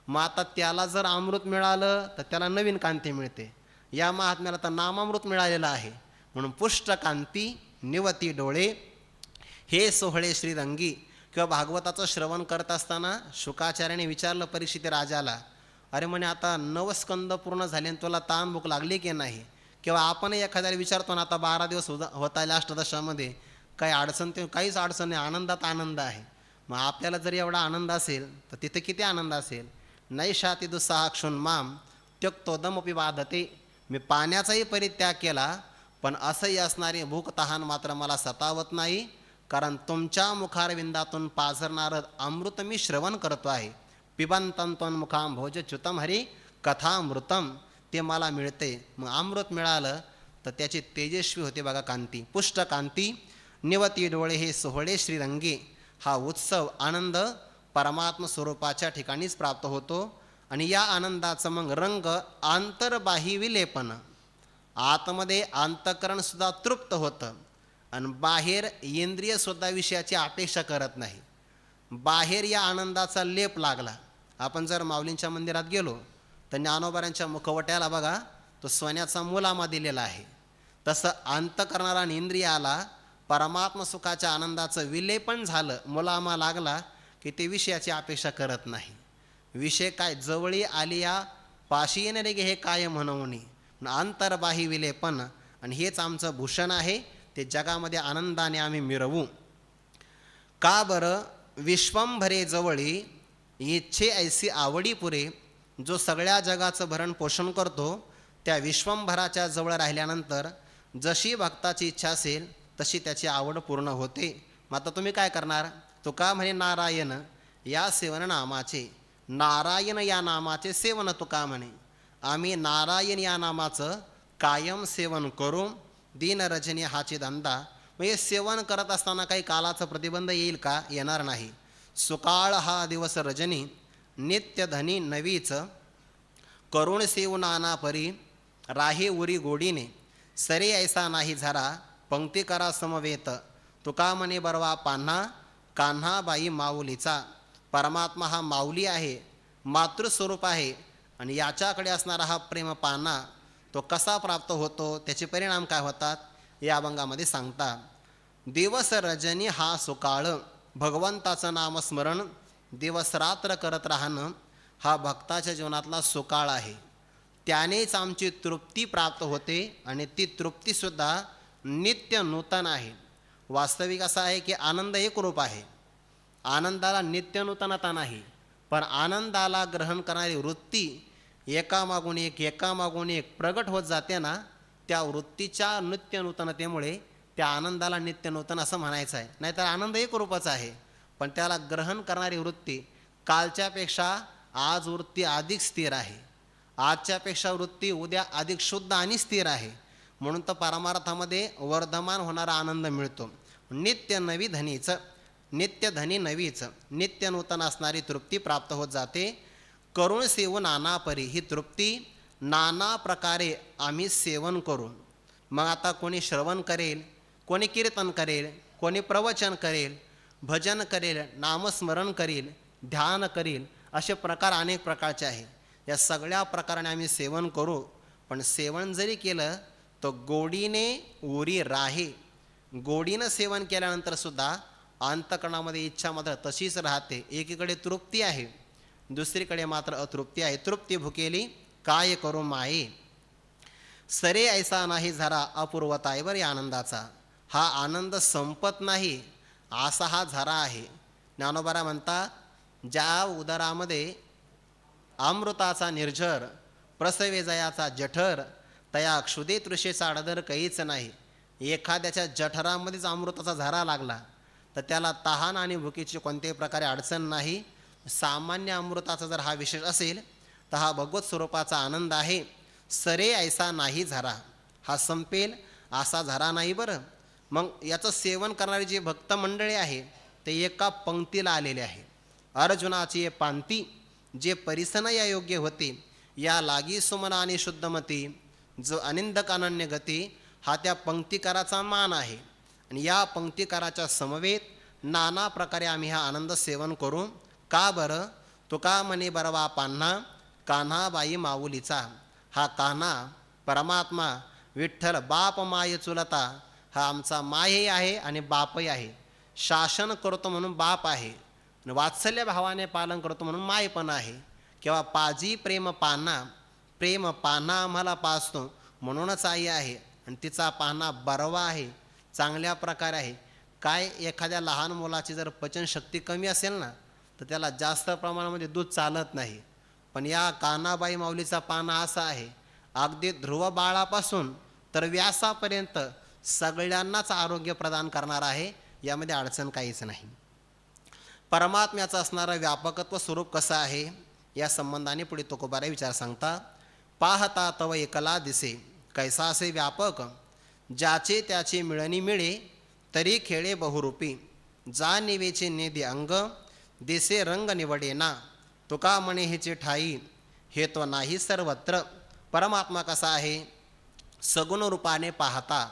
मग आता त्याला जर अमृत मिळालं तर त्याला नवीन कांती मिळते. या महात्म्याला तर नामामृत मिळालेलं आहे. म्हणून पुष्ट कांती निवती डोळे हे सोहळे श्रीरंगी. किंवा भागवताचं श्रवण करत असताना शुकाचार्याने विचारलं परीक्षित राजाला, अरे म्हणे आता 9 स्कंद पूर्ण झाले आणि तुला ताण भूक लागली की नाही? किंवा आपण एखाद्याला विचारतो ना, आता 12 दिवस होत आले अष्टदशामध्ये, काही अडचण? ते काहीच अडचण नाही, आनंदात आनंद आहे. मग आपल्याला जरी एवढा आनंद असेल तर तिथे किती आनंद असेल? नैषाती दुस्साह क्षुन्माम त्यक्तोदमपि बाधते. मी पाण्याचाही परित्याग केला पण असंही असणारी भूक तहान मात्र मला सतावत नाही, कारण तुमच्या मुखारविंदातून पाझरणारं अमृत मी श्रवण करतो आहे. पिबंतंतोन मुखाम भोजच्युतम हरी कथामृतम, ते मला मिळते. मग अमृत मिळालं तर त्याची तेजस्वी होते बघा कांती. पुष्ट कांती निवती डोळे हे सोहळे श्रीरंगी. हा उत्सव आनंद परमात्म स्वरूपाच्या ठिकाणीच प्राप्त होतो. आणि या आनंदाचं मग रंग आंतरबाही विलेपन. आतमध्ये अंतकरणसुद्धा तृप्त होतं आणि बाहेर इंद्रियसुद्धा विषयाची अपेक्षा करत नाही. बाहेर या आनंदाचा लेप लागला. आपण जर माऊलींच्या मंदिरात गेलो तर ज्ञानोबाऱ्यांच्या मुखवट्याला बघा तो सोन्याचा मुलामा दिलेला आहे. तसं अंतकरणाला आणि इंद्रियाला परमात्म सुखाच्या आनंदाचं विलेपन झालं, मुलामा लागला की ते विषयाची अपेक्षा करत नाही. विषय काय जवळी आलिया पाशी येणारे गे हे काय म्हणून अंतर्बाही विलेपन. आणि हेच आमचं भूषण आहे, ते जगामध्ये आनंदाने आम्ही मिरवू. का बरं? विश्वंभरे जवळी इच्छे ऐसी आवडी पुरे. जो सगळ्या जगाचं भरण पोषण करतो त्या विश्वंभराच्या जवळ राहिल्यानंतर जशी भक्ताची इच्छा असेल तशी त्याची आवड पूर्ण होते. मग आता तुम्ही काय करणार? तुका म्हणे नारायण या सेवन नामाचे. नारायण या नामाचे सेवन तुका म्हणे. आम्ही नारायण या नामाचं कायम सेवन करू. दीन रजनी हाची धंदा. म्हणजे सेवन करत असताना काही कालाचा प्रतिबंध येईल का? येणार नाही. सुकाळ हा दिवस रजनी नित्य धनी नवीच करुण सेव नाना परी राहे उरी गोडीने सरे ऐसा नाही झरा पंक्ती करा समवेत तुका म्हणे बरवा पान्हा कान्हा बाई माऊलीचा. परमात्मा हा माऊली आहे, मातृस्वरूप आहे आणि याच्याकडे असणारा हा प्रेम पान्हा तो कसा प्राप्त होतो, त्याचे परिणाम काय होतात या अभंगामध्ये सांगतात. दिवस रजनी हा सुकाळ भगवंताचं नामस्मरण दिवस रात्र करत राहणं हा भक्ताच्या जीवनातला सुकाळ आहे. त्यानेच आमची तृप्ती प्राप्त होते आणि ती तृप्तीसुद्धा नित्य नूतन आहे. वास्तविक असं आहे की आनंद एक रूप आहे, आनंदाला नित्य नूतनता नाही, पण आनंदाला ग्रहण करणारी वृत्ती एकामागून एक प्रगट होत जाते ना, त्या वृत्तीच्या नित्य नूतनतेमुळे त्या आनंदाला नित्य नूतन असं म्हणायचं आहे. नाहीतर आनंद एक रूपच आहे, पण त्याला ग्रहण करणारी वृत्ती कालच्यापेक्षा आज वृत्ती अधिक स्थिर आहे, आजच्यापेक्षा वृत्ती उद्या अधिक शुद्ध आणि स्थिर आहे. म्हणून तर परमार्थामध्ये वर्धमान होणारा आनंद मिळतो. नित्य नवी धनीचं, नित्य धनी नवीचं, नित्य नूतन असणारी तृप्ती प्राप्त होत जाते. करुण सेव नाना परी, ही तृप्ती नाना प्रकारे आम्ही सेवन करू. मग आता कोणी श्रवण करेल, कोणी कीर्तन करेल, कोणी प्रवचन करेल, भजन करेल, नामस्मरण करेल, ध्यान करेल, असे प्रकार अनेक प्रकारचे आहे. या सगळ्या प्रकाराने आम्ही सेवन करू. पण सेवन जरी केलं तर गोडीने उरी राहे. गोडीनं सेवन केल्यानंतरसुद्धा अंतःकरणामध्ये इच्छा मात्र तशीच राहते. एकीकडे तृप्ती आहे, दुसरीकडे मात्र अतृप्ती आहे. तृप्ती भुकेली काय करू माये, सरे ऐसा नाही झरा अपूर्वतायवर या आनंदाचा. हा आनंद संपत नाही असा हा झरा आहे. ज्ञानोबा म्हणतात, ज्या उदरामध्ये अमृताचा निर्झर प्रसवे जयाचा जठर तया क्षुदे तृषेचा अडदर काहीच नाही. एखाद्याच्या जठरामध्येच अमृताचा झरा लागला तर त्याला तहान आणि भुकेची कोणत्याही प्रकारे अडचण नाही. सामान्य अमृताचा जर हा विशेष असेल तर हा भगवत स्वरूपाचा आनंद आहे. सरे ऐसा नाही झरा, हा संपेल असा झरा नाही. बरं, मग याचं सेवन करणारी जी भक्त मंडळी आहे ते एका पंक्तीला आलेले आहे. अर्जुनाची ये पांती जे परिसन या योग्य होते, या लागी सुमना आणि शुद्धमती जो अनिंदक अनन्य गती, हा त्या पंक्तिकाराचा मान आहे. आणि या पंक्तिकाराच्या समवेत नाना प्रकारे आम्ही हा आनंद सेवन करू. का बरं? तुका म्हणे बरवा पान्हा कान्हा बाई माऊलीचा. हा कान्हा परमात्मा विठ्ठल बाप माय चुलता, हा आमचा मायही आहे आणि बापही आहे. शासन करतो म्हणून बाप आहे, वात्सल्य भावाने पालन करतो म्हणून माय पण आहे. किंवा पाजी प्रेम पाना, प्रेम पाना आम्हाला पाजतो म्हणूनच आई आहे. आणि तिचा पाना बरवा आहे, चांगल्या प्रकारे आहे. काय एखाद्या लहान मुलाची जर पचनशक्ती कमी असेल ना तर त्याला जास्त प्रमाणामध्ये दूध चालत नाही. पण या कान्हाबाई माऊलीचा पाना असा आहे, अगदी ध्रुव बाळापासून तर व्यासापर्यंत सगळ्यांनाच आरोग्य प्रदान करणार आहे. यामध्ये अडचण काहीच नाही. परमात्म्याचं असणारं व्यापकत्व स्वरूप कसं आहे या संबंधाने पुढे तुकोबाराय विचार सांगता. पाहता तव एकला दिसे कैसा असे व्यापक, ज्याचे त्याचे मिळणी मिळे तरी खेळे बहुरूपी. जा निवेचे नेदी अंग दिसे रंग निवडेना, तुका म्हणे हेचे ठाई हे तो नाही सर्वत्र. परमात्मा कसा आहे? सगुण रूपाने पाहता.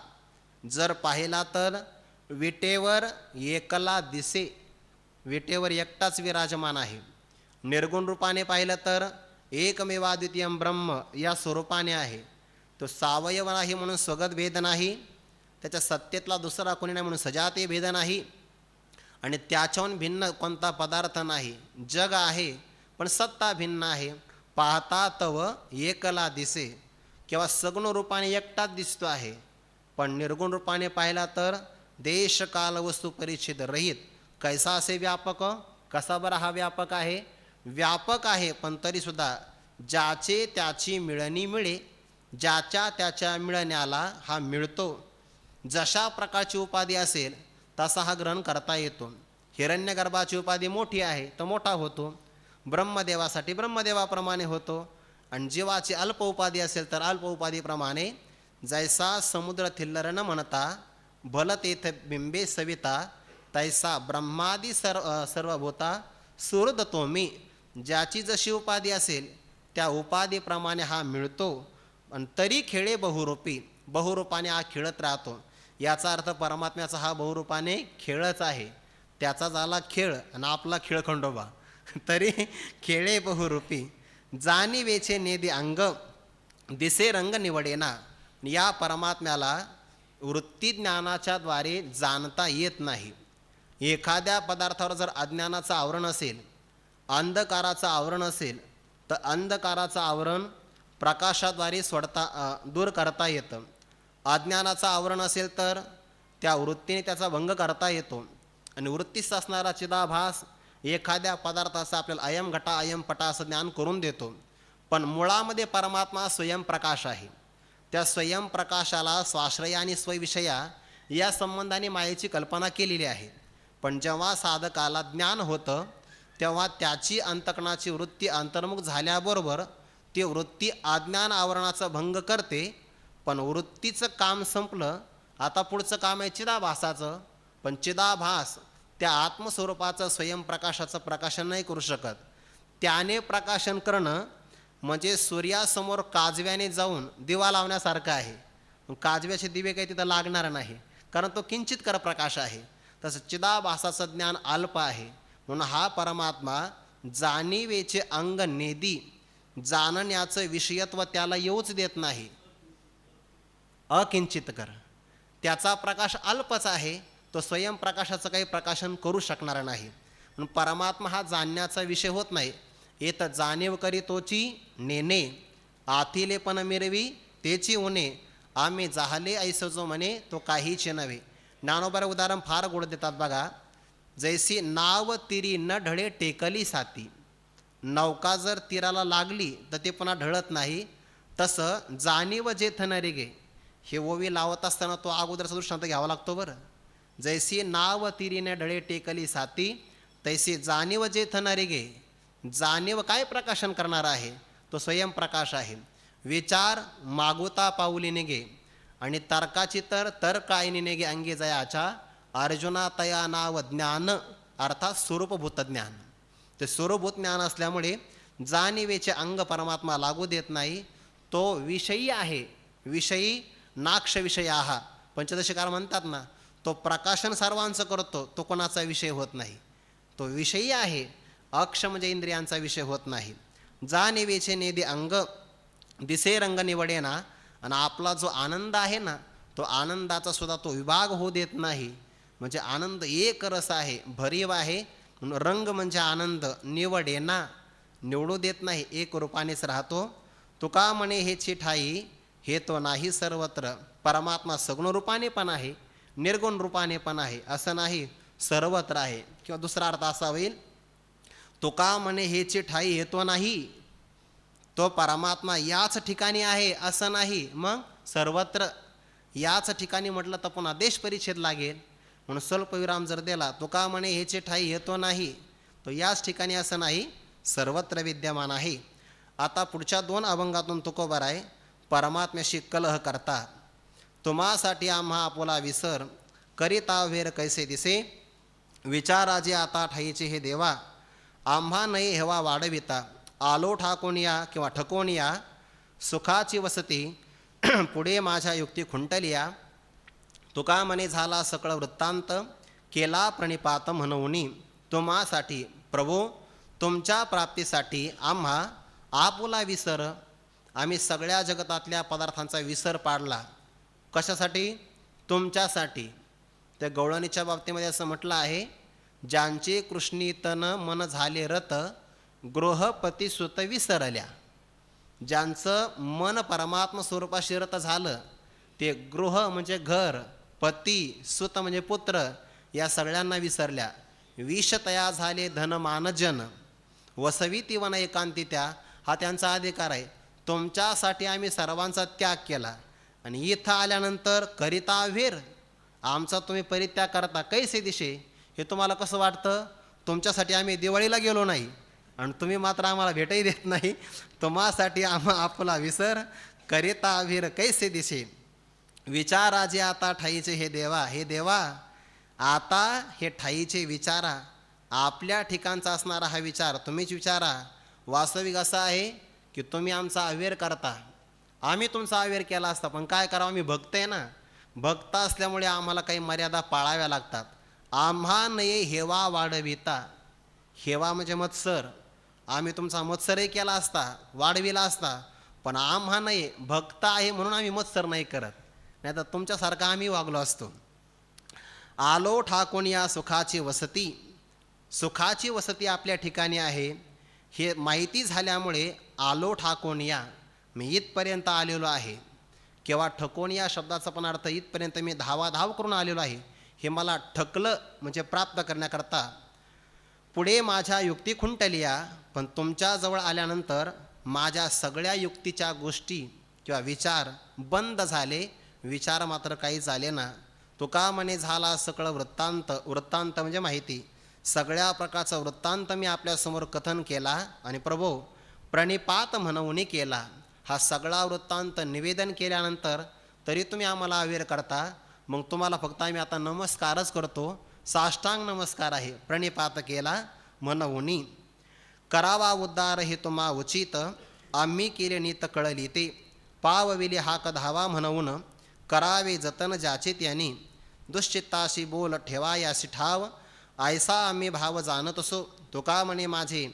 जर पाहिला तर विटेवर एकला दिसे, विटेवर एकटाच विराजमान आहे. निर्गुण रूपाने पाहिलं तर एकमेवाद्वितीयम ब्रह्म या स्वरूपाने आहे. तो सावयव नाही म्हणून स्वगत भेद नाही, त्याच्या सत्तेतला दुसरा कोणी नाही म्हणून सजाते भेद नाही, आणि त्याच्याहून भिन्न कोणता पदार्थ नाही. जग आहे पण सत्ता भिन्न आहे. पाहता तव एकला दिसे, किंवा सगुण रूपाने एकटाच दिसतो आहे. पण निर्गुण रूपाने पाहिला तर देश काल वस्तू परिच्छेद रहित. कैसा असे व्यापक? कसा बरा हा व्यापक आहे? व्यापक आहे पण तरीसुद्धा ज्याचे त्याची मिळणी मिळे, ज्याच्या त्याच्या मिळण्याला हा मिळतो. जशा प्रकारची उपाधी असेल तसा हा ग्रहण करता येतो. हिरण्यगर्भाची उपाधी मोठी आहे तर मोठा होतो, ब्रह्मदेवासाठी ब्रह्मदेवाप्रमाणे होतो. आणि जीवाची अल्प उपाधी असेल तर अल्प उपाधीप्रमाणे. जैसा समुद्र थिल्लर न म्हणता भल तेथ बिंबे सविता, तैसा ब्रह्मादी सर्वभूता सुहृद तोमी. ज्याची जशी उपाधी असेल त्या उपाधीप्रमाणे हा मिळतो. आणि तरी खेळे बहुरूपी, बहुरूपाने हा खेळत राहतो. याचा अर्थ परमात्म्याचा हा बहुरूपाने खेळच आहे. त्याचा झाला खेळ आणि आपला खेळ खंडोबा. तरी खेळे बहुरूपी, जाणीवेचे नेदी अंग, दिसे रंग निवडेना. या परमात्म्याला वृत्ती ज्ञानाच्या द्वारे जाणता येत नाही. एखाद्या पदार्थावर जर अज्ञानाचं आवरण असेल, अंधकाराचं आवरण असेल, तर अंधकाराचं आवरण प्रकाशाद्वारे दूर करता येतं. अज्ञानाचं आवरण असेल तर त्या वृत्तीने त्याचा भंग करता येतो. आणि वृत्तीस असणारा चिदाभास एखाद्या पदार्थाचा आपल्याला अयम घटा अयम पटा असं ज्ञान करून देतो. पण मुळामध्ये परमात्मा स्वयंप्रकाश आहे. त्या स्वयंप्रकाशाला स्वाश्रया आणि स्वविषया या संबंधाने मायेची कल्पना केलेली आहे. पण जेव्हा साधकाला ज्ञान होतं तेव्हा त्याची अंतकरणाची वृत्ती अंतर्मुख झाल्याबरोबर ती वृत्ती अज्ञान आवरणाचा भंग करते. पण वृत्तीचं काम संपलं, आता पुढचं काम आहे चिदाभासाचं. पण चिदाभास त्या आत्मस्वरूपाचं स्वयंप्रकाशाचं प्रकाशन नाही करू शकत. त्याने प्रकाशन करणं म्हणजे सूर्यासमोर काजव्याने जाऊन दिवा लावण्यासारखं आहे. काजव्याचे दिवे काही तिथं लागणार नाही, कारण तो किंचितकर प्रकाश आहे. तसं चिदाभासाचं ज्ञान अल्प आहे. म्हणून हा परमात्मा जाणीवेचे अंग नेदी, जाणण्याचं विषयत्व त्याला येऊच देत नाही. अकिंचितकर, त्याचा प्रकाश अल्पच आहे. तो स्वयंप्रकाशाचं काही प्रकाशन करू शकणार नाही. म्हणून परमात्मा हा जाणण्याचा विषय होत नाही. येत जाणीव करी तोची नेने, आथिले पण मिरवी तेची उणे, आम्ही जाहले ऐसो जो म्हणे तो काहीच नव्हे. ज्ञानोबारे उदाहरण फार गोड देतात बघा. जैसी नाव तिरी न ढळे टेकली साती, नौका जर तीराला लागली तर ते पुन्हा ढळत नाही. तसं जाणीव जे थनरे गे, हे ओवी लावत असताना तो अगोदरचा दृष्टांत घ्यावा लागतो बरं. जैसी नाव तिरीने ढळे टेकली साती, तैसी जाणीव जे थनरे गे. जाणीव काय प्रकाशन करणार आहे? तो स्वयंप्रकाश आहे. विचार मागुता पाऊली निघे, आणि तर्काची तर तर्क आईने निघे अंगी जयाच्या. अर्जुना तया नाव ज्ञान, अर्थात स्वरूपभूत ज्ञान. ते स्वरूपभूत ज्ञान असल्यामुळे जाणीवेचे अंग परमात्मा लागू देत नाही. तो विषयी आहे. विषयी नाक्ष विषयाहा, पंचदशीकार म्हणतात ना, तो प्रकाशन सर्वांचं करतो, तो कोणाचा विषय होत नाही. तो विषयी आहे. अक्ष म्हणजे इंद्रियांचा विषय होत नाही. जाणीवेचे नेदी अंग, दिसे रंग निवडेना. आणि आपला जो आनंद आहे ना, तो आनंदाचा सुद्धा तो विभाग होऊ देत नाही. म्हणजे आनंद एक रस आहे, भरीव आहे. रंग म्हणजे आनंद, निवडेना, निवडू देत नाही, एक रूपानेच राहतो. तुका म्हणे हेची ठाई, हे तो नाही सर्वत्र. परमात्मा सगुण रूपाने पण आहे, निर्गुण रूपाने पण आहे, असं नाही सर्वत्र आहे. किंवा दुसरा अर्थ असा होईल, तुका म्हणे हेची ठाई, हे तो नाही. तो परमात्मा याच ठिकाणी आहे असं नाही, मग सर्वत्र. याच ठिकाणी म्हटलं तर पुन्हा देश परिच्छेद लागेल. म्हणून स्वल्पविराम जर दिला, तुका म्हणे हेचे ठाई, हे तो नाही, तो याच ठिकाणी असं नाही, सर्वत्र विद्यमान आहे. आता पुढच्या 2 अभंगातून तुकोबर आहे, परमात्म्याशी कलह करता. तुम्हासाठी आम्हा आपुला विसर, करिता वेर कैसे दिसे. विचाराजे आता ठाईचे हे देवा, आम्हा नाही हेवा वाढविता. आलो ठाकून या किंवा ठकून या, सुखाची वसती पुढे माझ्या युक्ती खुंटलिया. तुका म्हणे झाला सकळ वृत्तांत, केला प्रणिपात म्हणूनी. तुम्हासाठी प्रभू, तुमच्या प्राप्तीसाठी आम्हा आपुला विसर. आम्ही सगळ्या जगतातल्या पदार्थांचा विसर पाडला. कशासाठी? तुमच्यासाठी. त्या गवळणीच्या बाबतीमध्ये असं म्हटलं आहे, ज्यांचे कृष्णीतन मन झाले रत, गृहपती सुत विसरल्या. ज्यांचं मन परमात्मा स्वरूपाशी रत झालं, ते गृह म्हणजे घर, पती, सुत म्हणजे पुत्र, या सगळ्यांना विसरल्या. विष तया झाले धन मानजन, वसवी ती वन एकांती त्या. हा त्यांचा अधिकार आहे. तुमच्यासाठी आम्ही सर्वांचा त्याग केला. आणि इथं आल्यानंतर करिता वीर, आमचा तुम्ही परित्याग करता कैसे दिशे. हे तुम्हाला कसं वाटतं? तुमच्यासाठी आम्ही दिवाळीला गेलो नाही आणि तुम्ही मात्र आम्हाला भेटही देत नाही. तुम्हासाठी आम्हा आपला विसर, करिता वीर कैसे दिशे. विचाराजे आता ठाईचे हे देवा. हे देवा, आता हे ठाईचे विचारा. आपल्या ठिकाणचा असणारा हा विचार तुम्हीच विचारा. वास्तविक असं आहे की तुम्ही आमचा अवेअर करता, आम्ही तुमचा अवेअर केला असता, पण काय करावं, आम्ही भक्त आहे ना, भक्त असल्यामुळे आम्हाला काही मर्यादा पाळाव्या लागतात. आम्हा नये हेवा वाढविता, हेवा म्हणजे मत्सर, आम्ही तुमचा मत्सरही केला असता, वाढविला असता, पण आम्हा नये भक्त आहे म्हणून आम्ही मत्सर नाही करत, नाही तर तुमच्यासारखा आम्ही वागलो असतो. आलो ठाकून या सुखाची वसती, सुखाची वसती आपल्या ठिकाणी आहे हे माहिती झाल्यामुळे आलो ठाकून या, मी इथपर्यंत आलेलो आहे. किंवा ठकून या शब्दाचा पण अर्थ इथपर्यंत मी धावाधाव करून आलेलो आहे, हे मला ठकलं म्हणजे प्राप्त करण्याकरता. पुढे माझ्या युक्ती खुंटलिया, पण तुमच्याजवळ आल्यानंतर माझ्या सगळ्या युक्तीच्या गोष्टी किंवा विचार बंद झाले, विचार मात्र काही झाले ना. तुका म्हणे झाला सकळ वृत्तांत, वृत्तांत म्हणजे माहिती, सगळ्या प्रकारचा वृत्तांत मी आपल्यासमोर कथन केला आणि प्रभो प्रणिपात म्हणून केला. हा सगळा वृत्तांत निवेदन केल्यानंतर तरी तुम्ही आम्हाला अवेअर करता, मग तुम्हाला फक्त आम्ही आता नमस्कारच करतो, साष्टांग नमस्कार आहे. प्रणिपात केला म्हणून करावा उद्धार हे तुम्हा उचित, आम्ही केले नीत कळली ते, पावविले हाक धावा म्हणून करावे जतन ज्याचे त्याने, दुश्चित्ताशी बोल ठेवायासी ठाव, ऐसा आम्ही भाव जाणत असो. तुका म्हणे माझे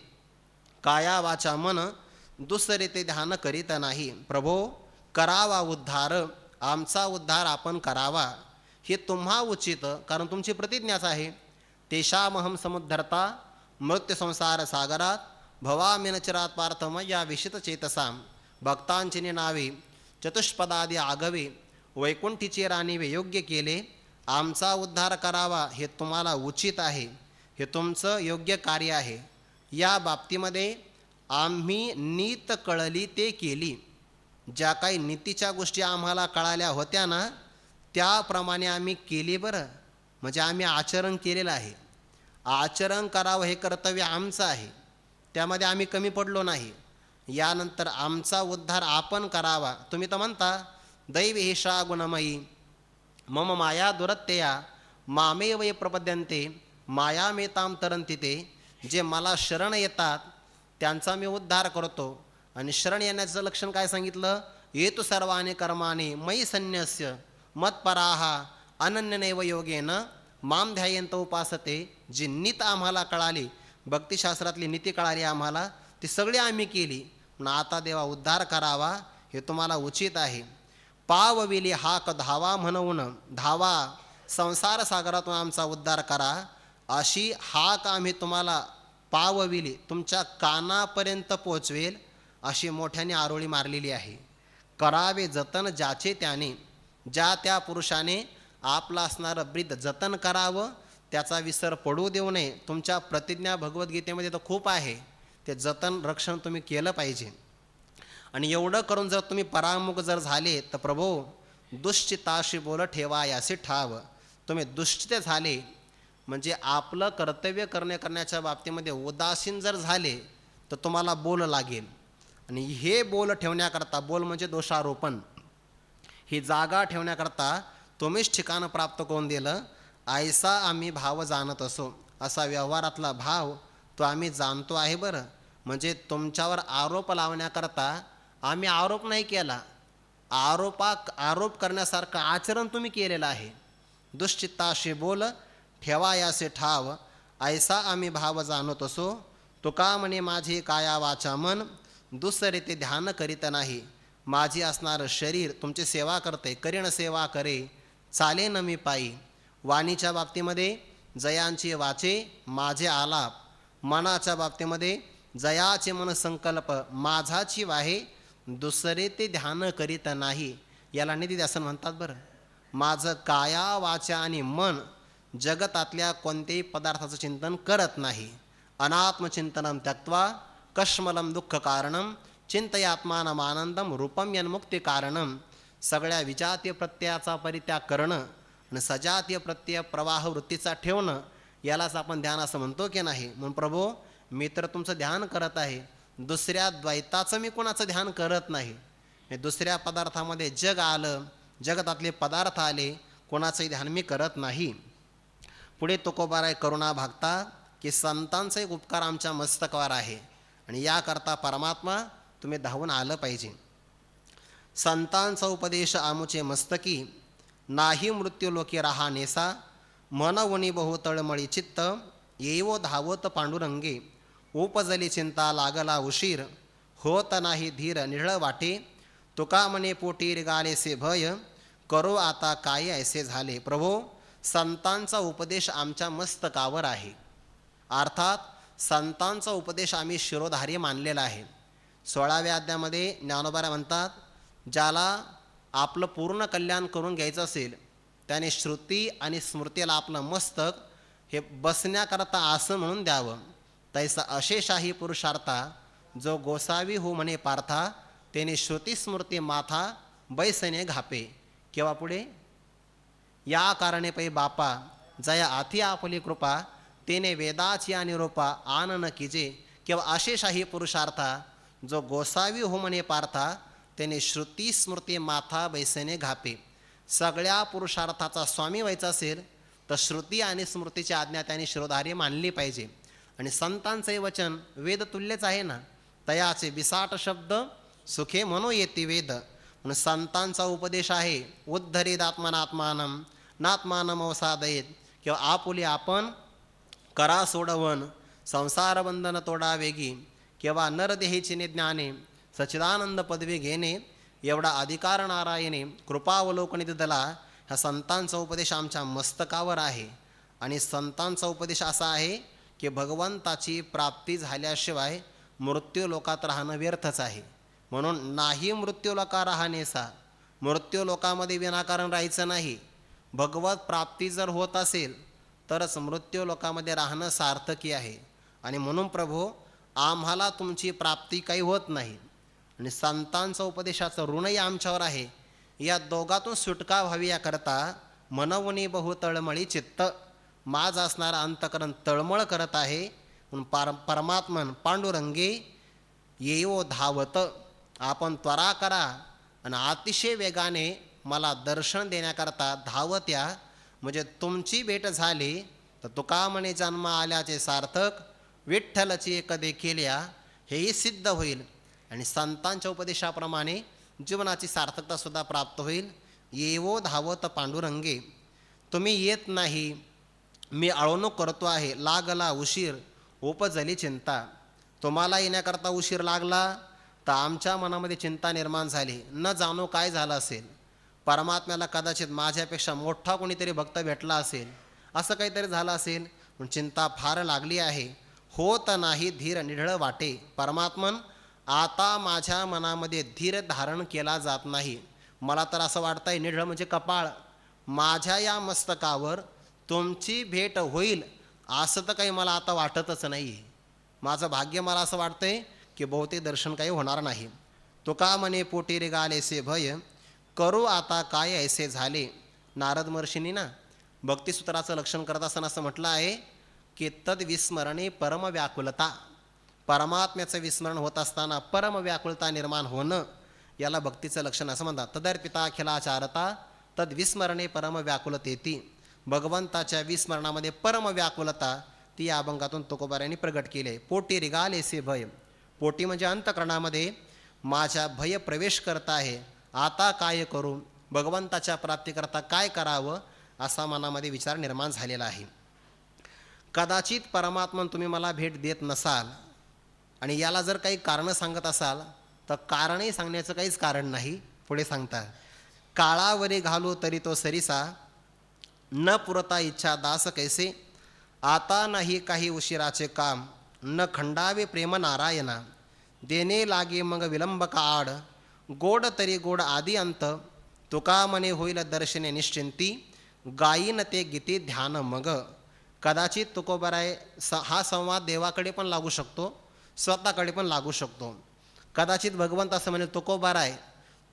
काया वाचा मन, दुसरे ते ध्यान करीत नाही. प्रभो करावा उद्धार, आमचा उद्धार आपण करावा हे तुम्हा उचित, कारण तुमची प्रतिज्ञाच आहे. तेषामहम समुद्धरता मृत्यू संसार सागरात, भवामिनचरात पार्थमया विशित चेतसाम, भक्तांची नावे चतुष्पदादी आगवे, वैकुंठीचे राणीवे योग्य केले. आमचा उद्धार करावा हे तुम्हाला उचित आहे, हे तुमचं योग्य कार्य आहे. या बाबतीमध्ये आम्ही नीत कळली ते केली, ज्या काही नीतीच्या गोष्टी आम्हाला कळाल्या होत्या ना त्याप्रमाणे आम्ही केली. बरं, म्हणजे आम्ही आचरण केलेलं आहे. आचरण करावं हे कर्तव्य आमचं आहे, त्यामध्ये आम्ही कमी पडलो नाही. यानंतर आमचा उद्धार आपण करावा. तुम्ही तर म्हणता दैवेशा गुणमयी मम माया दुरत्यया, मामे वै प्रपद्यन्ते माया मेताम तरंती ते, जे मला शरण येतात त्यांचा मी उद्धार करतो. आणि शरण येण्याचं लक्षण काय सांगितलं, येतु सर्वाणी कर्माणी मयी संन्यस्य मत्पराहा अनन्यनैव योगेन माम ध्यायंत उपासते. जी नीत आम्हाला कळाली, भक्तिशास्त्रातली नीती कळाली आम्हाला, ती सगळी आम्ही केली. पण आता देवा उद्धार करावा हे तुम्हाला उचित आहे. पावविली हाक धावा म्हणून, धावा संसार सागरातून आमचा उद्धार करा, अशी हाक आम्ही तुम्हाला पावविली, तुमच्या कानापर्यंत पोचवेल अशी मोठ्याने आरोळी मारलेली आहे. करावे जतन ज्याचे त्याने, ज्या त्या पुरुषाने आपलं असणारं ब्रीद जतन करावं, त्याचा विसर पडू देऊ नये. तुमच्या प्रतिज्ञा भगवद्गीतेमध्ये तर खूप आहे, ते जतन रक्षण तुम्ही केलं पाहिजे. आणि एवढं करून जर तुम्ही परामुख जर झाले तर प्रभो दुश्चिताशी बोल ठेवा याचे ठाव. तुम्ही दुश्चित झाले म्हणजे आपलं कर्तव्य करण्याच्या बाबतीमध्ये उदासीन जर झाले तर तुम्हाला बोल लागेल. आणि हे बोल ठेवण्याकरता, बोल म्हणजे दोषारोपण, ही जागा ठेवण्याकरता तुम्हीच ठिकाण प्राप्त करून दिलं. ऐसा आम्ही भाव जाणत असो, असा व्यवहारातला भाव तो आम्ही जाणतो आहे. बरं, म्हणजे तुमच्यावर आरोप लावण्याकरता आम्ही आरोप नाही केला, आरोप करण्यासारखं आचरण तुम्ही केलेलं आहे. दुश्चित्ताशी बोल ठेवायासे ठाव, ऐसा आम्ही भाव जाणत असो. तुका म्हणे माझे काया वाचा मन, दुसरे ते ध्यान करीत नाही. माझी असणारं शरीर तुमची सेवा करते, करीन सेवा करे, चाले न मी पायी. वाणीच्या बाबतीमध्ये जयांची वाचे माझे आलाप, मनाच्या बाबतीमध्ये जयाचे मन संकल्प माझाची वाहे, दुसरे ते ध्यान करीत नाही. याला निधिध्यासन म्हणतात. बरं, माझं काया वाचा आणि मन जगतातल्या कोणत्याही पदार्थाचं चिंतन करत नाही. अनात्मचिंतनम त्यक्त्वा कश्मलम दुःख कारणम चिंतयात्मानम आनंदम रूपम यन्मुक्ती कारणम. सगळ्या विजातीय प्रत्ययाचा परित्याग करणं आणि सजातीय प्रत्यय प्रवाह वृत्तीचा ठेवणं, यालाच आपण ध्यान असं म्हणतो की नाही. म्हणून प्रभो मी तर तुमचं ध्यान करत आहे, दुसऱ्या द्वैताचं मी कोणाचं ध्यान करत नाही. दुसऱ्या पदार्थामध्ये जग आलं, जगतातले पदार्थ आले, कोणाचंही ध्यान मी करत नाही. पुढे तुकोबाराय करुणा भागता की संतांचा एक उपकार आमच्या मस्तकावर आहे आणि याकरता परमात्मा तुम्ही धावून आलं पाहिजे. संतांचा उपदेश आमुचे मस्तकी, नाही मृत्यू लोके राहा नेसा. मनवणी बहु तळमळी चित्त, येवो धावत पांडुरंगे. उपजली चिंता लागला उशीर, होत नाही धीर निढळ वाटे. तुका म्हणे पोटी रिगालेसे भय, करो आता काय ऐसे झाले. प्रभो, संतांचा उपदेश आमच्या मस्तकावर आहे. अर्थात संतांचा उपदेश आम्ही शिरोधारी मानलेला आहे. 16व्या अध्यायामध्ये ज्ञानोबा म्हणतात, ज्याला आपलं पूर्ण कल्याण करून घ्यायचं असेल त्याने श्रुती आणि स्मृतीला आपलं मस्तक हे बसण्याकरता आसन म्हणून द्यावं. तैसा अशेषाही पुरुषार्था, जो गोसावी हो म्हणे पार्था. त्याने श्रुती स्मृती माथा बैसने घापे. केव्हा पुढे, या कारणे पै बापा, जया आथी आपली कृपा. तेने वेदाची आणि रूपा आनन कीजे. केव्हा अशेषाही पुरुषार्था, जो गोसावी हो म्हणे पार्था. त्याने श्रुती स्मृती माथा बैसने घापे. सगळ्या पुरुषार्थाचा स्वामी व्हायचा असेल तर श्रुती आणि स्मृतीची आज्ञा त्याने शिरोधारी मानली पाहिजे. आणि संतांचे वचन वेदतुल्यच आहे ना. तयाचे बिसाट शब्द सुखे मनो येती वेद. म्हणून संतांचा उपदेश आहे, उद्धरेद आत्मनात्मानम नात्मानम अवसादयेत. किंवा आपुले आपण करा सोडवन, संसार बंधन तोडा वेगी. किंवा नरदेहीची ज्ञाने सच्चिदानंद पदवी घेणे. एवढा अधिकार नारायणे कृपावलोकनित दला. ह्या संतांचा उपदेश आमच्या मस्तकावर आहे. आणि संतांचा उपदेश असा आहे की भगवंताची प्राप्ती झाल्याशिवाय मृत्यू लोकात राहणं व्यर्थच आहे. म्हणून नाही मृत्यू लोका राहणेसा, मृत्यू लोकामध्ये विनाकारण राहायचं नाही. भगवत प्राप्ती जर होत असेल तरच मृत्यू लोकामध्ये राहणं सार्थकी आहे. आणि म्हणून प्रभो, आम्हाला तुमची प्राप्ती काही होत नाही आणि संतांचा उपदेशाचं ऋणही आमच्यावर आहे. या दोघातून सुटका व्हावी याकरता मनवणी बहु तळमळी चित्त, माझं असणारं अंतकरण तळमळ करत आहे. म्हणून परमात्मन पांडुरंगे येवो धावत. आपण त्वरा करा आणि अतिशय वेगाने मला दर्शन देण्याकरता धावत या. म्हणजे तुमची भेट झाली तर तुका म्हणे जन्म आल्याचे सार्थक. विठ्ठलची एक देखील हेही सिद्ध होईल आणि संतांच्या उपदेशाप्रमाणे जीवनाची सार्थकतासुद्धा प्राप्त होईल. येवो धावत पांडुरंगे, तुम्ही येत नाही, मी आळवणूक करतो आहे. लागला उशीर उपजली चिंता. तुम्हाला येण्याकरता उशीर लागला तर आमच्या मनामध्ये चिंता निर्माण झाली. न जाणो काय झालं असेल. परमात्म्याला कदाचित माझ्यापेक्षा मोठा कोणीतरी भक्त भेटला असेल, असं काहीतरी झालं असेल. पण चिंता फार लागली आहे. होत नाही धीर निढळ वाटे. परमात्मन, आता माझ्या मनामध्ये धीर धारण केला जात नाही. मला तर असं वाटतंय निढळ म्हणजे कपाळ. माझ्या या मस्तकावर तुमची भेट होईल असं तर काही मला आता वाटतच नाही. माझं भाग्य, मला असं वाटतंय की बहुतेक दर्शन काही होणार नाही. तुका म्हणे पोटी रिगालेसे भय, करू आता काय ऐसे झाले. नारद महर्षींनी ना भक्तिसूत्राचं लक्षण करत असताना असं म्हटलं आहे की तद विस्मरणे परम व्याकुलता. परमात्म्याचं विस्मरण होत असताना परम व्याकुलता निर्माण होणं, याला भक्तीचं लक्षण असं म्हणतात. तदर्पिता अखिलाचारता तद विस्मरणे परम व्याकुलतेती. भगवंताच्या विस्मरणामध्ये परम व्याकुलता ती या अभंगातून तुकोबारायांनी प्रगट केले. पोटी रिगालेसे भय, पोटी म्हणजे अंतकरणामध्ये माझ्या भय प्रवेश करत आहे. आता काय करू, भगवंताच्या प्राप्तीकरता काय करावं असा मनामध्ये विचार निर्माण झालेला आहे. कदाचित परमात्मा तुम्ही मला भेट देत नसाल आणि याला जर काही कारणं सांगत असाल तर कारणही सांगण्याचं काहीच कारण नाही. पुढे सांगता, काळावरी घालू तरी तो सरिसा, न पुरता इच्छा दास कैसे. आता नाही काही उशिराचे काम, न खंडावे प्रेम नारायणा. देणे लागे मग विलंब का आड, गोड तरी गोड आदी अंत. तुका म्हणे होईल दर्शने निश्चिंती, गायीन ते गीते ध्यान मग. कदाचित तुकोबाराय हा संवाद देवाकडे पण लागू शकतो, स्वतःकडे पण लागू शकतो. कदाचित भगवंत असं म्हणे, तुकोबाराय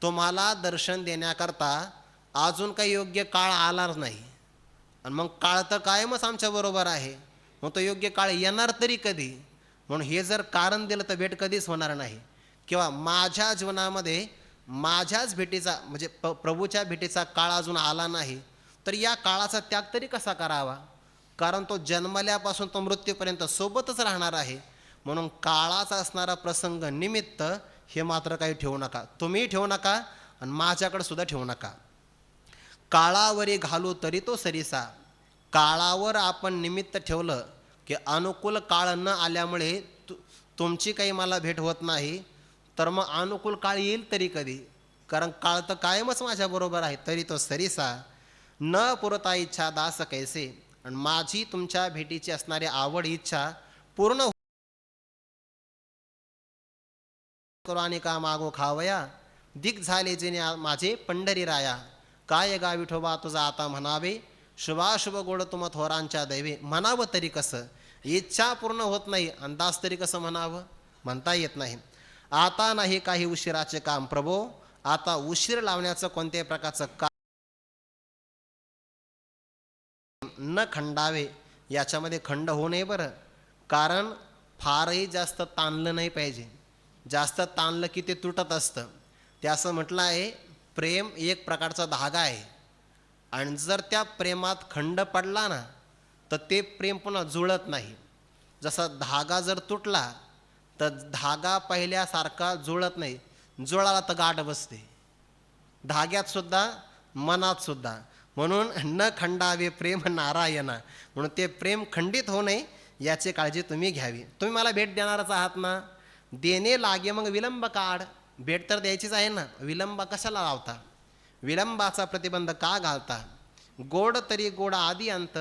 तुम्हाला दर्शन देण्याकरता अजून काही योग्य काळ आलाच नाही. आणि मग काळ तर कायमच आमच्याबरोबर आहे, मग तो योग्य काळ येणार तरी कधी. म्हणून हे जर कारण दिलं तर भेट कधीच होणार नाही. किंवा माझ्या जीवनामध्ये माझ्याच भेटीचा म्हणजे प्रभूच्या भेटीचा काळ अजून आला नाही, तर या काळाचा त्याग तरी कसा करावा. कारण तो जन्मल्यापासून तो मृत्यूपर्यंत सोबतच राहणार आहे. म्हणून काळाचा असणारा प्रसंग निमित्त हे मात्र काही ठेवू नका. तुम्ही ठेवू नका आणि माझ्याकडे सुद्धा ठेवू नका. काळावरी घालू तरी तो सरिसा. काळावर आपण निमित्त ठेवलं की अनुकूल काळ न आल्यामुळे तुमची काही मला भेट होत नाही, तर मग अनुकूल काळ येईल तरी कधी, कारण काळ तर कायमच माझ्याबरोबर आहे. तरी तो सरिसा न पुरता इच्छा दास कैसे. आणि माझी तुमच्या भेटीची असणारी आवड इच्छा पूर्ण करू आणि का मागो खावया. दिक झाले जेणे माझे पंढरी राया. काय गा विठोबा तुझा आता म्हणावे, शुभाशुभ गोड तुम थोरांच्या दैवे. म्हणावं तरी कसं, इच्छा पूर्ण होत नाही, अंदाज तरी कसं म्हणावं, म्हणता येत नाही. आता नाही काही उशिराचे काम प्रभो. आता उशीर लावण्याचं कोणत्याही प्रकारचं काम न खंडावे. याच्यामध्ये खंड होऊ नये बरं, कारण फारही जास्त ताणलं नाही पाहिजे. जास्त ताणलं की ते तुटत असतं. ते असं म्हटलं आहे, प्रेम एक प्रकारचा धागा आहे आणि जर त्या प्रेमात खंड पडला ना तर ते प्रेम पुन्हा जुळत नाही. जसा धागा जर तुटला तर धागा पहिल्यासारखा जुळत नाही, जुळाला तर गाठ बसते, धाग्यात सुद्धा मनात सुद्धा. म्हणून न खंडावे प्रेम नारायणा. म्हणून ते प्रेम खंडित होऊ नये याची काळजी तुम्ही घ्यावी. तुम्ही मला भेट देणारच आहात ना, देणे लागे मग विलंब काढ. भेट तर द्यायचीच आहे ना, विलंब कशाला लावता, विलंबाचा प्रतिबंध का घालता. गोड तरी गोड आदी अंत.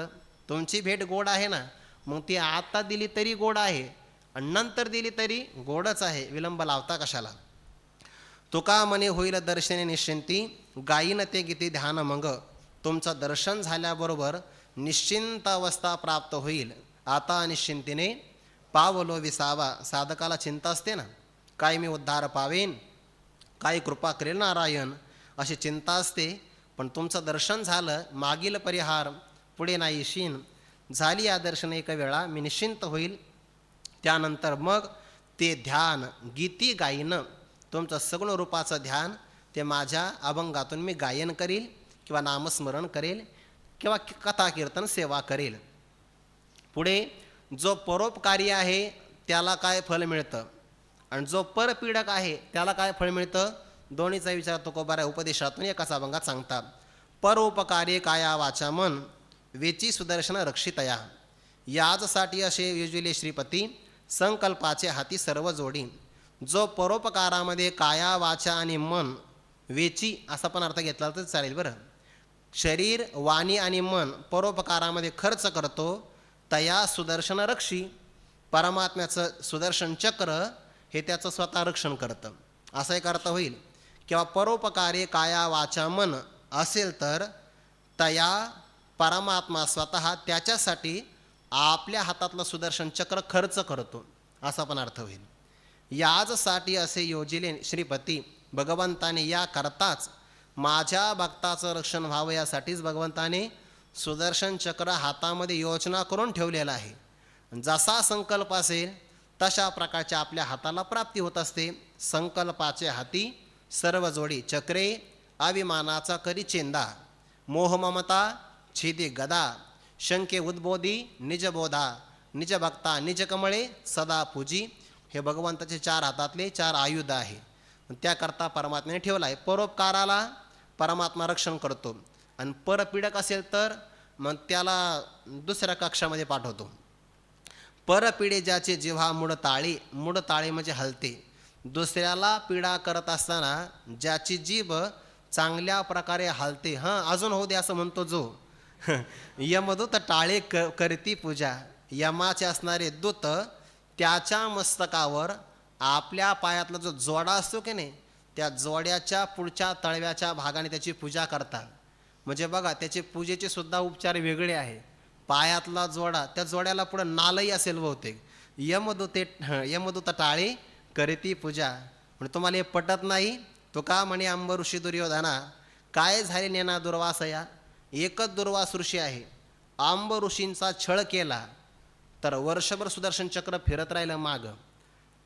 तुमची भेट गोड आहे ना, मग ती आता दिली तरी गोड आहे आणि नंतर दिली तरी गोडच आहे, विलंब लावता कशाला. तुका म्हणे होईल दर्शने निश्चिंती. गायीन ते गीती ध्यान मग. तुमचं दर्शन झाल्याबरोबर निश्चिंत अवस्था प्राप्त होईल. आता निश्चिंतीने पावलो विसावा. साधकाला चिंता असते ना, काय मी उद्धार पावेन, काय कृपा करेल नारायण, अशी चिंता असते. पण तुमचं दर्शन झालं, मागील परिहार पुढे नाही शीन. झाली या दर्शन एक वेळा मी निश्चिंत होईल. त्यानंतर मग ते ध्यान गीती गायन, तुमचं सगुण रूपाचं ध्यान ते माझ्या अभंगातून मी गायन करील किंवा नामस्मरण करेल किंवा कथा कीर्तन सेवा करेल. पुढे जो परोपकारी आहे त्याला काय फल मिळतं आणि जो परपीडक आहे त्याला काय फळ मिळतं, दोन्हीचा विचार तुकोबा उपदेशातून एकाच अभंगात सांगतात. परोपकारी काया वाचा मन, वेची सुदर्शन रक्षितया. याचसाठी असे युजविले श्रीपती, संकल्पाचे हाती सर्व जोडी. जो परोपकारामध्ये काया वाचा आणि मन, वेची असा पण अर्थ घेतला तर चालेल बरं. शरीर वाणी आणि मन परोपकारामध्ये खर्च करतो, तया सुदर्शन रक्षी. परमात्म्याचं सुदर्शन चक्र हे त्याचं स्वतः रक्षण करतं, असा एक अर्थ होईल. किंवा परोपकारे काया वाचा मन असेल तर तया परमात्मा स्वतः त्याच्यासाठी आपल्या हातातलं सुदर्शन चक्र खर्च करतो, असा पण अर्थ होईल. याचसाठी असे योजिले श्रीपती, भगवंताने या करताच माझ्या भक्ताचं रक्षण व्हावं यासाठीच भगवंताने सुदर्शन चक्र हातामध्ये योजना करून ठेवलेलं आहे. जसा संकल्प असेल तशा प्रकारच्या आपल्या हाताला प्राप्ती होत असते. संकल्पाचे हाती सर्व जोडी. चक्रे अभिमानाचा करी चेंदा, मोह ममता छेदी गदा. शंके उद्बोधी निजबोधा, निज भक्ता निज कमळे सदा पूजी. हे भगवंताचे चार हातातले चार आयुध आहे. त्याकरता परमात्म्याने ठेवला आहे. परोपकाराला परमात्मा रक्षण करतो आणि परपीडक असेल तर मग त्याला दुसऱ्या कक्षामध्ये पाठवतो. परपीडे ज्याचे जिव्हा मुडताळी, मुडताळी म्हणजे हलते. दुसऱ्याला पीडा करत असताना ज्याची जीभ चांगल्या प्रकारे हलते, अजून होऊ दे असं म्हणतो जो, यमदूत टाळे करती पूजा. यमाचे असणारे दूत त्याच्या मस्तकावर आपल्या पायातला जो जोडा असतो की नाही, त्या जोड्याच्या पुढच्या तळव्याच्या भागाने त्याची पूजा करतात. म्हणजे बघा, त्याचे पूजेचे सुद्धा उपचार वेगळे आहे. पायातला जोडा, त्या जोड्याला पुढं नालही असेल बहुतेक. यमदूत टाळे करीती पूजा. म्हणजे तुम्हाला हे पटत नाही, तो का म्हणे अंब ऋषी दुर्योधना, काय झाले नेना दुर्वासया. एकच दुर्वास ऋषी आहे. आंब ऋषींचा छळ केला तर वर्षभर सुदर्शन चक्र फिरत राहिलं माग,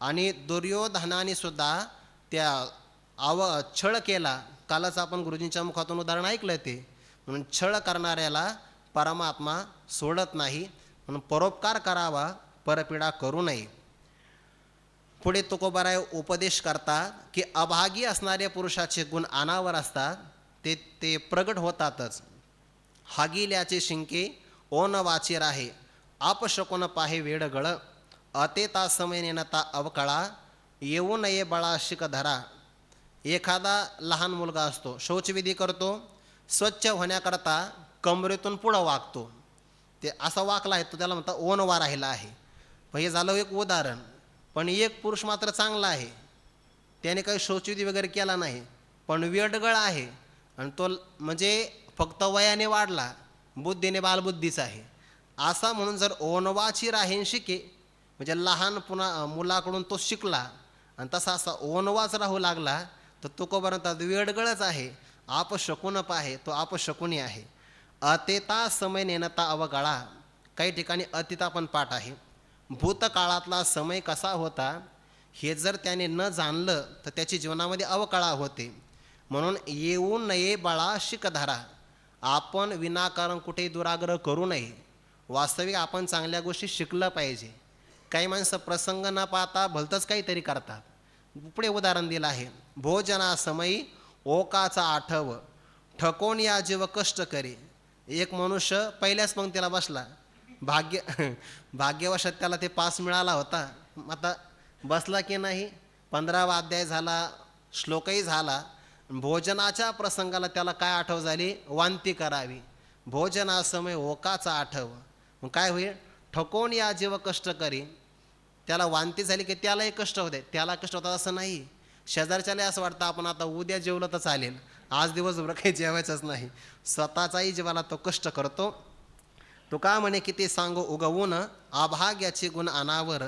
आणि दुर्योधनाने सुद्धा त्या छळ केला. कालच आपण गुरुजींच्या मुखातून उदाहरण ऐकलं ते. म्हणून छळ करणाऱ्याला परमात्मा सोडत नाही. म्हणून परोपकार करावा, परपीडा करू नये. पुढे तुकोबाराय उपदेश करतात की अभागी असणाऱ्या पुरुषाचे गुण अनावर असतात, ते प्रगट होतातच. हागिल्याचे शिंके ओन वाचे राहे, अपशकुन पाहे वेडगळ, अतेता समय नेनता अवकळा, येऊ नये बळा शिक धरा. एखादा लहान मुलगा असतो, शौचविधी करतो, स्वच्छ होण्याकरता कमरेतून पुढं वागतो. ते असा वाकला आहे तो त्याला म्हणतात ओनवा राहिला आहे. पण हे झालं एक उदाहरण. पण एक पुरुष मात्र चांगला आहे, त्याने काही शौचविधी वगैरे केला नाही, पण वेडगळ आहे आणि तो म्हणजे फक्त वयाने वाढला, बुद्धीने बालबुद्धीचा आहे. असा म्हणून जर ओनवाची राहीन शिके म्हणजे लहान पुन्हा मुलाकडून तो शिकला आणि तसा असा ओनवाच राहू लागला तर तो कोपर्यंत वेडगळच आहे. आपशकुन पाहे, तो आपशकुनी आहे. अतेता समय नेनता अवकाळा, काही ठिकाणी अतिता पण पाठ आहे. भूतकाळातला समय कसा होता हे जर त्याने न जाणलं तर त्याची जीवनामध्ये अवकाळा होते. म्हणून येऊ नये बाळा शिकधारा, आपण विनाकारण कुठेही दुराग्रह करू नये. वास्तविक आपण चांगल्या गोष्टी शिकलं पाहिजे. काही माणसं प्रसंग न पाहता भलतंच काहीतरी करतात. पुढे उदाहरण दिलं आहे, भोजनासमयी ओकाचा आठव, ठकोन या जीव कष्ट करे. एक मनुष्य पहिल्याच पंक्तीला बसला, भाग्यवशात त्याला ते पास मिळाला होता. आता बसला की नाही, 15वा अध्याय झाला, श्लोकही झाला. भोजनाच्या प्रसंगाला त्याला काय आठव झाली, वांती करावी. भोजनासमय ओकाचा आठव, मग काय होईल, ठकोन या जीव कष्ट करी. त्याला वांती झाली की त्यालाही कष्ट होते. त्याला कष्ट होतात असं नाही, शेजारच्याला असं वाटतं आपण आता उद्या जेवलं तर चालेल, आज दिवसभर काही जेवायचंच नाही. स्वतःचाही जीवाला तो कष्ट करतो. तो का म्हणे किती सांगू उगवून, अभाग्याचे गुण अनावर.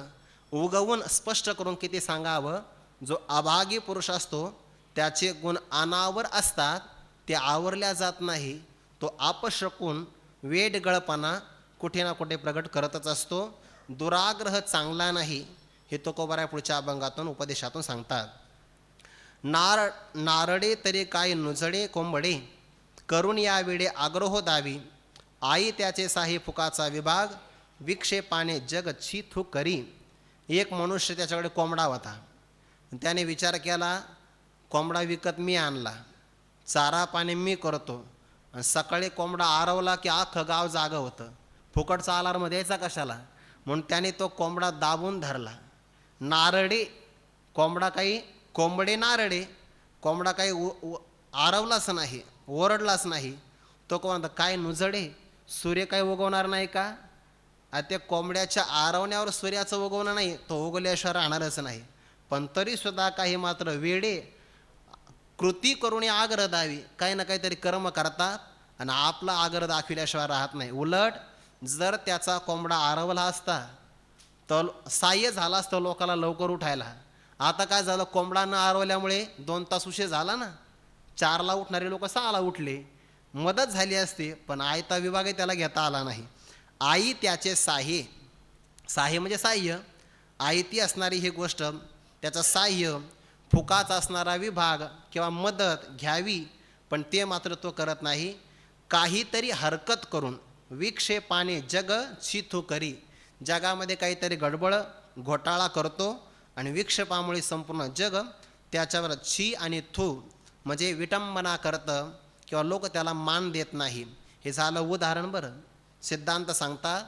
उगवून स्पष्ट करून किती सांगावं, जो अभागी पुरुष असतो त्याचे गुण अनावर असतात, ते आवरल्या जात नाही. तो अपशकून वेडगळपणा कुठे ना कुठे प्रगट करतच असतो. दुराग्रह चांगला नाही, हे तुकोबाराय पुढच्या अभंगातून उपदेशातून सांगतात. नारडे तरी काय नुजडे कोंबडे, करून या वेडे आग्रहो दावी. आई त्याचे साही फुकाचा विभाग, विक्षेपाने जग छिथू करी. एक मनुष्य त्याच्याकडे कोंबडा होता. त्याने विचार केला, कोंबडा विकत मी आणला, चारा पाणी मी करतो, आणि सकाळी कोंबडा आरवला की अख्खं गाव जागं होतं, फुकटचा अलार्म द्यायचा कशाला. म्हणून त्याने तो कोंबडा दाबून धरला. नारडे कोंबडा काही, कोंबडे नारडे, कोंबडा काही आरवलाच नाही, ओरडलाच नाही. तो कोंबडा काय नुजडे, सूर्य काही उगवणार नाही का. आता त्या कोंबड्याच्या आरवण्यावर सूर्याचं उगवणं नाही, तो उगवल्याशिवाय राहणारच नाही. पण तरीसुद्धा काही मात्र वेडे कृती करून आग्रह दावी, काही ना काहीतरी कर्म करतात आणि आपला आग्रह दाखविल्याशिवाय राहत नाही. उलट जर त्याचा कोंबडा आरवला असता तर साह्य झाला असतं लोकाला लवकर उठायला. आता काय झालं, कोंबडा न आरवल्यामुळे 2 तास उशीर झाला ना. 4ला उठणारे लोक 6ला उठले, मदत झाली असते, पण आयता विभागही त्याला घेता आला नाही. आई त्याचे साहे, साहे म्हणजे साह्य, आयती असणारी ही गोष्ट, त्याचं साह्य, फुकाचा असणारा विभाग किंवा मदत घ्यावी, पण ते मात्र तो करत नाही. काहीतरी हरकत करून विक्षेपाने जग छिथू करी, जगामध्ये काहीतरी गडबड घोटाळा करतो आणि विक्षेपामुळे संपूर्ण जग त्याच्यावर छी आणि थू म्हणजे विटंबना करतं किंवा लोक त्याला मान देत नाही. हे झालं उदाहरण. बरं, सिद्धांत सांगता,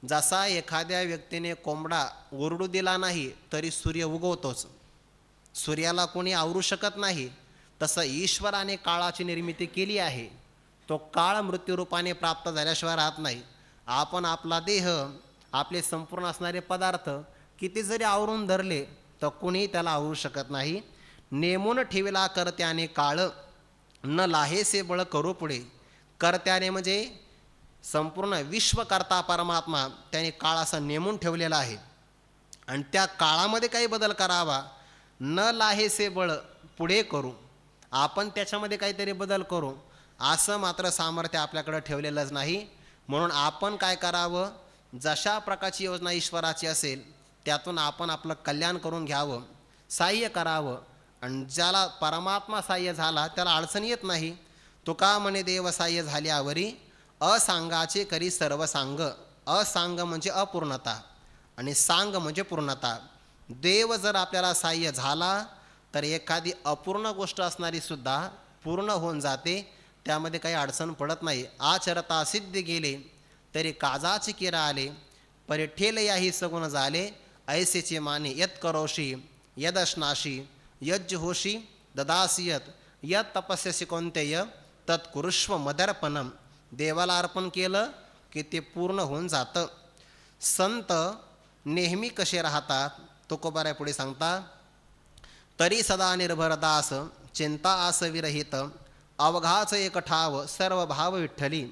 जसा एखाद्या व्यक्तीने कोंबडा ओरडू दिला नाही तरी सूर्य उगवतोच, सूर्याला कोणी आवरू शकत नाही, तसं ईश्वराने काळाची निर्मिती केली आहे. तो काळ मृत्यूरूपाने प्राप्त झाल्याशिवाय राहत नाही. आपण आपला देह, आपले संपूर्ण असणारे पदार्थ किती जरी आवरून धरले तर कोणीही त्याला आवरू शकत नाही. नेमून ठेवला कर्त्याने काळ, न लाहेसे बळ करू पुढे. कर्त्याने म्हणजे संपूर्ण विश्वकर्ता परमात्मा, त्याने काळ असा नेमून ठेवलेला आहे आणि त्या काळामध्ये काही बदल करावा. न लाहेसे बळ पुढे करू, आपण त्याच्यामध्ये काहीतरी बदल करू असं मात्र सामर्थ्य आपल्याकडं ठेवलेलंच नाही. म्हणून आपण काय करावं, जशा प्रकारची योजना ईश्वराची असेल त्यातून आपण आपलं कल्याण करून घ्यावं, साह्य करावं. आणि ज्याला परमात्मा साह्य झाला त्याला अडचण येत नाही. तुका म्हणे देव साह्य झाल्यावरी, असांगाचे करी सर्व सांग. असांग म्हणजे अपूर्णता आणि सांग म्हणजे पूर्णता. देव जर आपल्याला सहाय्य झाला तर एखादी अपूर्ण गोष्ट असणारी सुद्धा पूर्ण होऊन जाते, त्यामध्ये काही अडचण पडत नाही. आचरता सिद्ध गेले तरी काजाची किरा आले, परिठेल याही सगुण झाले, ऐसेचे माने यत करोशी यदश्नाशी यज्ज होशी ददासियत यत तपस्यसी कोणतेय तत्कुरुष्व मदर्पणम. देवाला अर्पण केलं की ते पूर्ण होऊन जातं. संत नेहमी कसे राहतात तुकोबाराय पुढे सांगता, तरी सदा निर्भर दास चिंता आस विरहित, अवघाच एक ठाव सर्व भाव विठ्ठली,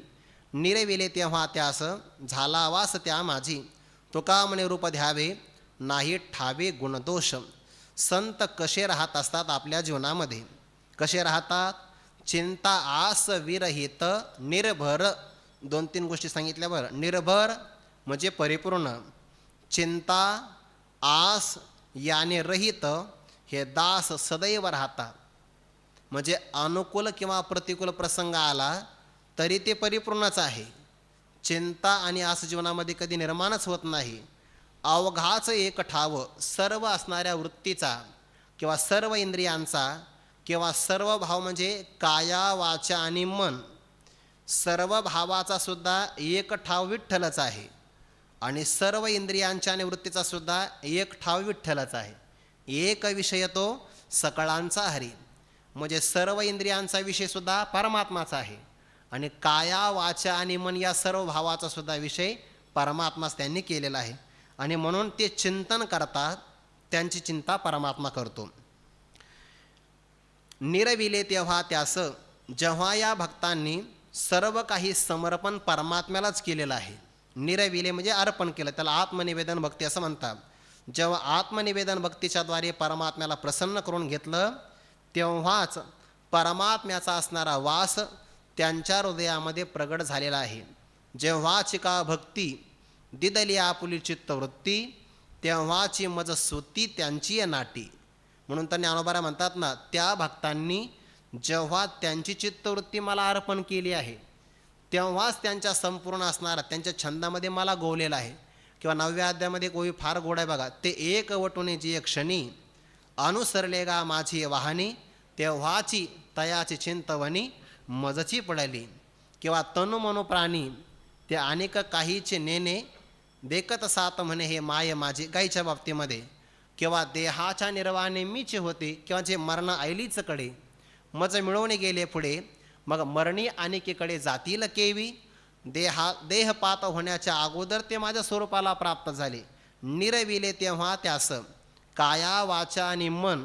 निरविले तेव्हा त्यास झाला वास त्या माझी, तुका म्हणे रूप द्यावे नाही ठावे गुणदोष. संत कसे राहत असतात आपल्या जीवनामध्ये, कसे राहतात? चिंता आस विरहित, निर्भर. 2-3 गोष्टी सांगितल्या बरं. निर्भर म्हणजे परिपूर्ण, चिंता आस याने रहित हे दास सदैव राहतात. म्हणजे अनुकूल किंवा प्रतिकूल प्रसंग आला तरी ते परिपूर्णच आहे. चिंता आणि आस जीवनामध्ये कधी निर्माणच होत नाही. अवघाच एक ठाव सर्व असणाऱ्या वृत्तीचा किंवा सर्व इंद्रियांचा किंवा सर्व भाव म्हणजे काया वाचा आणि मन, सर्व भावाचा सुद्धा एक ठाव विठ्ठलच आहे. आणि सर्व इंद्रियांच्या आणि वृत्तीचा सुद्धा एक ठाव विठ्ठलच आहे. एक विषय तो सकळांचा हरी. म्हणजे सर्व इंद्रियांचा विषय सुद्धा परमात्माचा आहे आणि काया वाचा आणि मन या सर्व भावाचा सुद्धा विषय परमात्माच त्यांनी केलेला आहे. आणि म्हणून ते चिंतन करतात, त्यांची चिंता परमात्मा करतो. निरविले तेव्हा त्यास, जेव्हा या भक्तांनी सर्व काही समर्पण परमात्म्यालाच केलेलं आहे. निरविले म्हणजे अर्पण केलं, त्याला आत्मनिवेदन भक्ती असं म्हणतात. जेव्हा आत्मनिवेदन भक्तीच्याद्वारे परमात्म्याला प्रसन्न करून घेतलं तेव्हाच परमात्म्याचा असणारा वास त्यांच्या हृदयामध्ये प्रगट झालेला आहे. जेव्हाची का भक्ती दिदली आपुली चित्तवृत्ती, तेव्हाची मज सुती त्यांची नाटी. म्हणून तर ज्ञानोबा म्हणतात ना, त्या भक्तांनी जेव्हा त्यांची चित्तवृत्ती मला अर्पण केली आहे तेव्हाच त्यांच्या संपूर्ण असणारा त्यांच्या छंदामध्ये मला गोवलेला आहे. किंवा 9व्या अध्यायामध्ये गोवी फार गोड आहे बघा, ते एक वटुने जी क्षणी अनुसरले गा माझी वाहनी, तेव्हाची तयाची चिंतवणी मजची पडली. किंवा तनु मनो प्राणी ते अनेक काहीचे नेणे, देखत सात म्हणे हे माय माझी, गायीच्या बाबतीमध्ये. किंवा देहाच्या निर्वाणे मीचे होते, किंवा जे मरण ऐलीच कडे मज मिळवून गेले पुढे, मग मरणी अनेकीकडे जातील केवी, देहपात होण्याच्या अगोदर ते माझ्या स्वरूपाला प्राप्त झाले. निरविले तेव्हा त्यास काया वाचा आणि मन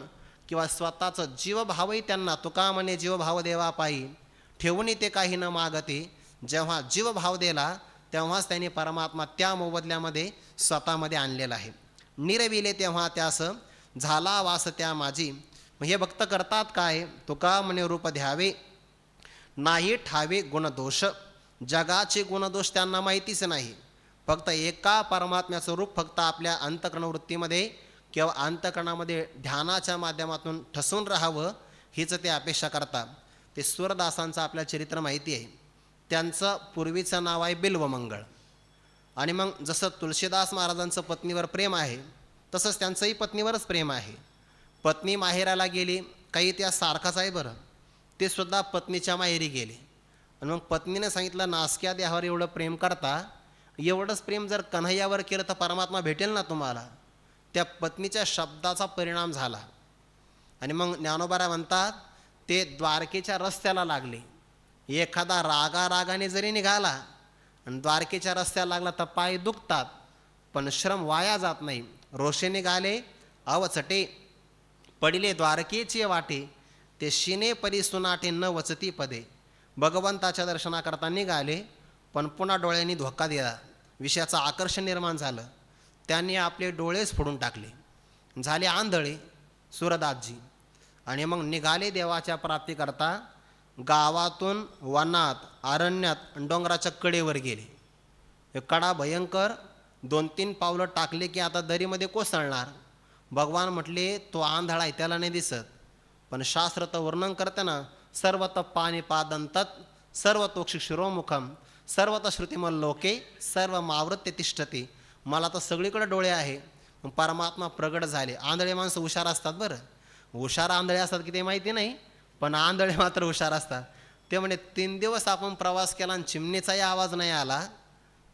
किंवा स्वतःचं जीवभावही त्यांना, तुका म्हणे जीवभाव देवा पायी ठेवून ते काही न मागते. जेव्हा जीवभाव दिला तेव्हाच त्यांनी परमात्मा त्या मोबदल्यामध्ये स्वतःमध्ये आणलेला आहे. निरविले तेव्हा त्यास झाला वास त्या माझी. हे भक्त करतात काय? तुका म्हणे रूप द्यावे नाही ठावे गुणदोष. जगाचे गुणदोष त्यांना माहितीच नाही. फक्त एका परमात्म्याचं रूप फक्त आपल्या अंतःकरणवृत्तीमध्ये किंवा अंतःकरणामध्ये ध्यानाच्या माध्यमातून ठसून राहावं हीच ते अपेक्षा करतात. ते सूरदासांचं आपल्या चरित्र माहिती आहे. त्यांचं पूर्वीचं नाव आहे बिल्वमंगळ. आणि मग जसं तुलसीदास महाराजांचं पत्नीवर प्रेम आहे तसंच त्यांचंही पत्नीवरच प्रेम आहे. पत्नी माहेराला गेली, काही त्या सारखाच आहे बरं, ते सुद्धा पत्नीच्या माहेरी गेले. आणि मग पत्नीने सांगितलं, नासक्या देहावर एवढं प्रेम करता, एवढंच प्रेम जर कन्हैयावर केलं तर परमात्मा भेटेल ना तुम्हाला. त्या पत्नीच्या शब्दाचा परिणाम झाला. आणि मग ज्ञानोबा म्हणतात ते द्वारकेच्या रस्त्याला लागले. एखादा रागाने जरी निघाला आणि द्वारकेच्या रस्त्याला लागला तर पाय दुखतात, पण श्रम वाया जात नाही. रोषे निघाले अवचटे पडिले द्वारकेचे वाटे, ते शिने परी सुनाटे न वचती पदे. भगवंताच्या दर्शनाकरता निघाले पण पुन्हा डोळ्यांनी धोका दिला, विषयाचं आकर्षण निर्माण झालं. त्यांनी आपले डोळेच फोडून टाकले, झाले आंधळे सूरदासजी. आणि मग निघाले देवाच्या प्राप्तीकरता. गावातून वनात अरण्यात डोंगराच्या कडेवर गेले. कडा भयंकर, 2-3 पावलं टाकले की आता दरीमध्ये कोसळणार. भगवान म्हटले तो आंधळा आहे, त्याला नाही दिसत. पण शास्त्र तर वर्णन करते ना, सर्वत पाणिपादंतत सर्वतोक्षी शिरोमुखम सर्वत श्रुतिमल लोके सर्व मावृत्य तिष्ठते. मला तर सगळीकडे डोळे आहे परमात्मा प्रगट झाले. आंधळे माणसं हुशार असतात बरं, हुशार आंधळे असतात की ते माहिती नाही, पण आंधळे मात्र हुशार असतात. ते म्हणे 3 दिवस आपण प्रवास केला आणि चिमणीचाही आवाज नाही आला.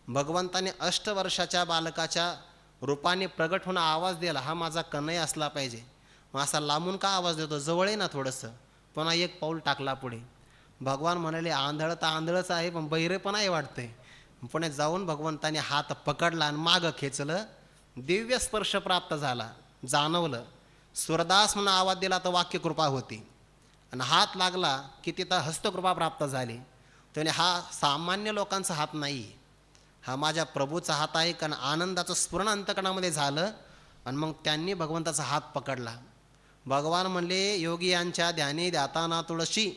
भगवंताने 8 वर्षाच्या बालकाच्या रूपाने प्रगट होऊन आवाज दिला, हा माझा कन्हैया असला पाहिजे. मग असा लांबून का आवाज देतो, जवळ आहे ना थोडंसं. पुन्हा एक पाऊल टाकला पुढे. भगवान म्हणाले आंधळ तर आंधळच आहे, पण बहिरे पण आहे वाटते. पुणे जाऊन भगवंताने हात पकडला आणि मागं खेचलं. दिव्य स्पर्श प्राप्त झाला, जाणवलं. सुरदास म्हणून आवाज दिला तर वाक्यकृपा होती, आणि हात लागला की तिथं हस्तकृपा प्राप्त झाली. त्याने हा सामान्य लोकांचा हात नाही, हा माझ्या प्रभूचा हात आहे. कारण आनंदाचं स्फुरण अंतकरणामध्ये झालं आणि मग त्यांनी भगवंताचा हात पकडला. भगवान म्हणले योगी यांच्या ध्यानी ध्याताना तुळशी,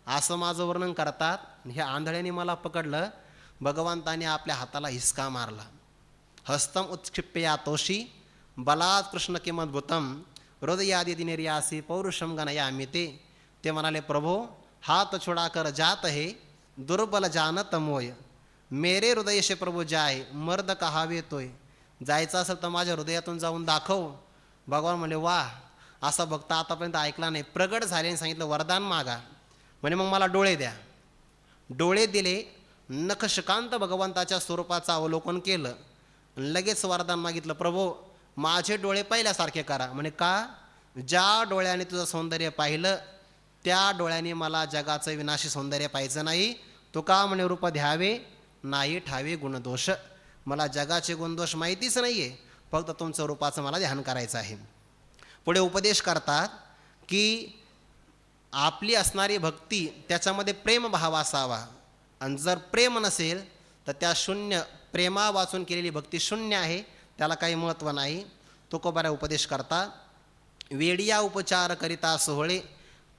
असं माझं वर्णन करतात. हे आंधळ्याने मला पकडलं. भगवंताने आपल्या हाताला हिसका मारला. हस्तम उत्क्षिप्य या तोषी बलात् कृष्ण किमद्भुतम हृदयादि निर्यासी पौरुषम गणयामि ते म्हणाले प्रभो हात छोड़ा कर जात है दुर्बल जानत मोय, मेरे हृदय से प्रभू जाय मर्द कहावे तोय. जायचं असेल तर माझ्या हृदयातून जाऊन दाखव. भगवान म्हणले वा, असा भक्त आतापर्यंत ऐकला नाही. प्रगट झाले आणि सांगितलं वरदान मागा. म्हणे मग मला डोळे द्या. डोळे दिले. नखशिकांत भगवंताच्या स्वरूपाचं अवलोकन केलं. लगेच वरदान मागितलं प्रभो माझे डोळे पहिल्यासारखे करा. म्हणे का, ज्या डोळ्याने तुझं सौंदर्य पाहिलं त्या डोळ्याने मला जगाचं विनाशी सौंदर्य पाहायचं नाही. तो का म्हणे रूप द्यावे नाही ठावे गुणदोष. मला जगाचे गुणदोष माहितीच नाही आहे, फक्त तुमचं रूपाचं मला ध्यान करायचं आहे. पुढे उपदेश करतात की आपली असणारी भक्ती त्याच्यामध्ये प्रेमभाव असावा, आणि जर प्रेम नसेल तर त्या शून्य, प्रेमा वाचून केलेली भक्ती शून्य आहे, त्याला काही महत्त्व नाही. तुकोबारा उपदेश करतात वेडिया उपचार करिता सोहळे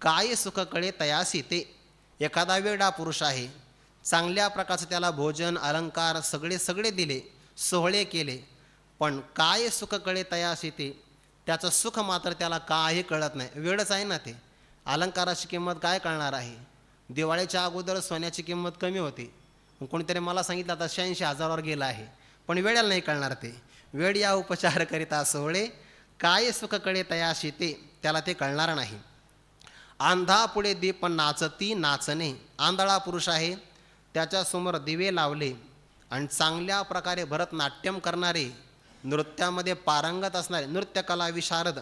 काय सुख कळे तयासी ते. एखादा वेडा पुरुष आहे, चांगल्या प्रकारचं त्याला भोजन अलंकार सगळे दिले, सोहळे केले, पण काय सुख कळे तयासी ते, त्याचं सुख मात्र त्याला काही कळत नाही. वेडच आहे ना ते. अलंकाराची किंमत काय कळणार आहे. दिवाळीच्या अगोदर सोन्याची किंमत कमी होती, कोणीतरी मला सांगितलं आता 86,000वर गेलं आहे, पण वेड्याला नाही कळणार ते. वेड या उपचार करिता सोहळे काय सुख कळे तयाशी ते, त्याला ते कळणार नाही. आंधा पुढे दीप नाचती नाचणे. आंधळा पुरुष आहे, त्याच्यासमोर दिवे लावले आणि चांगल्या प्रकारे भरतनाट्यम करणारे, नृत्यामध्ये पारंगत असणारे नृत्यकला विशारद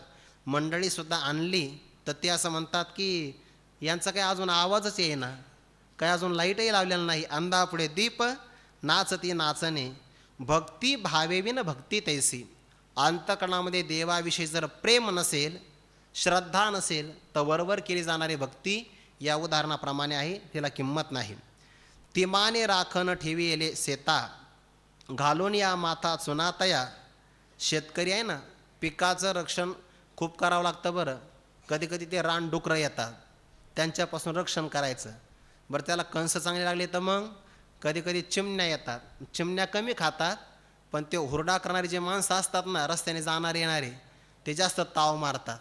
मंडळीसुद्धा आणली तर ते असं म्हणतात की यांचा काही अजून आवाजच येईना, काही अजून लाईटही लावलेला नाही. अंधा पुढे दीप नाचती नाचणे. भक्ती भावेविन भक्ती तैसी. अंतकरणामध्ये देवाविषयी जर प्रेम नसेल, श्रद्धा नसेल, तर वरवर केली जाणारी भक्ती या उदाहरणाप्रमाणे आहे, तिला किंमत नाही. तिमाने राखण ठेविले शेता घालून या माथा चुनातया. शेतकरी आहे ना, पिकाचं रक्षण खूप करावं लागतं बरं. कधी कधी ते रानडुकरं येतात, त्यांच्यापासून रक्षण करायचं. बरं त्याला कंस चांगले लागले तर मग कधी कधी चिमण्या येतात. चिमण्या कमी खातात, पण ते हुरडा करणारे जे माणसं असतात ना, रस्त्याने जाणारे येणारे, ते जास्त ताव मारतात.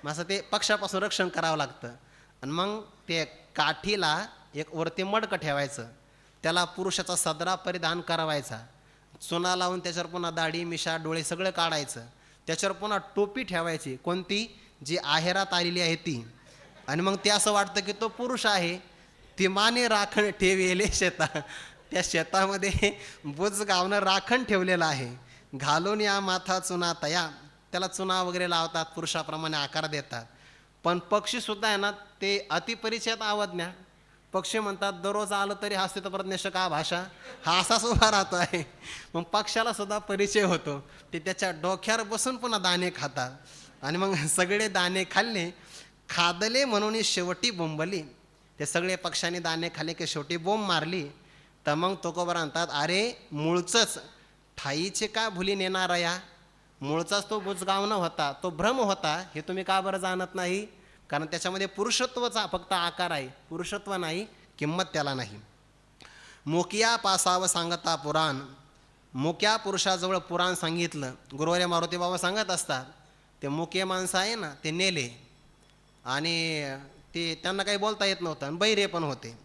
मग असं ते पक्षापासून रक्षण करावं लागतं. आणि मग ते काठीला एक वरती मडकं ठेवायचं, त्याला पुरुषाचा सदरा परिधान करावायचा, चुना लावून त्याच्यावर पुन्हा दाढी मिशा डोळे सगळं काढायचं, त्याच्यावर पुन्हा टोपी ठेवायची, कोणती जी आहेरात आलेली आहे ती. आणि मग ते असं वाटतं की तो पुरुष आहे. तिमाने राखण ठेविले शेता. त्या शेतामध्ये बुजगावनं राखण ठेवलेलं आहे. घालून या माथा चुना तया. त्याला चुना वगैरे लावतात, पुरुषाप्रमाणे आकार देतात. पण पक्षीसुद्धा आहे ना, ते अतिपरिचयात अवज्ञा. पक्षी म्हणतात दररोज आलं तरी हस्ते तर प्रज्ञश का भाषा, हा असाच उभा राहतो आहे. मग पक्षाला सुद्धा परिचय होतो. ते त्याच्या डोक्यावर बसून पुन्हा दाणे खातात. आणि मग सगळे दाणे खाल्ले, खादले म्हणून शेवटी बोंबली. ते सगळे पक्षांनी दाणे खाल्ले की शेवटी बोंब मारली. तर मग तुकोबा म्हणतात अरे मूळचंच ठाईचे का भुली नेणार या. मूळचाच तो बुजगावणं होता, तो भ्रम होता, हे तुम्ही का बरं जाणत नाही. कारण त्याच्यामध्ये पुरुषत्वाचा फक्त आकार आहे, पुरुषत्व नाही, किंमत त्याला नाही. मोकिया पासावं सांगता पुराण. मोक्या पुरुषाजवळ पुराण सांगितलं. गुरुवारी मारुती बाबा सांगत असतात, ते मोके माणसं आहे ना, ते नेले आणि ते त्यांना काही बोलता येत नव्हतं आणि बैरे पण होते.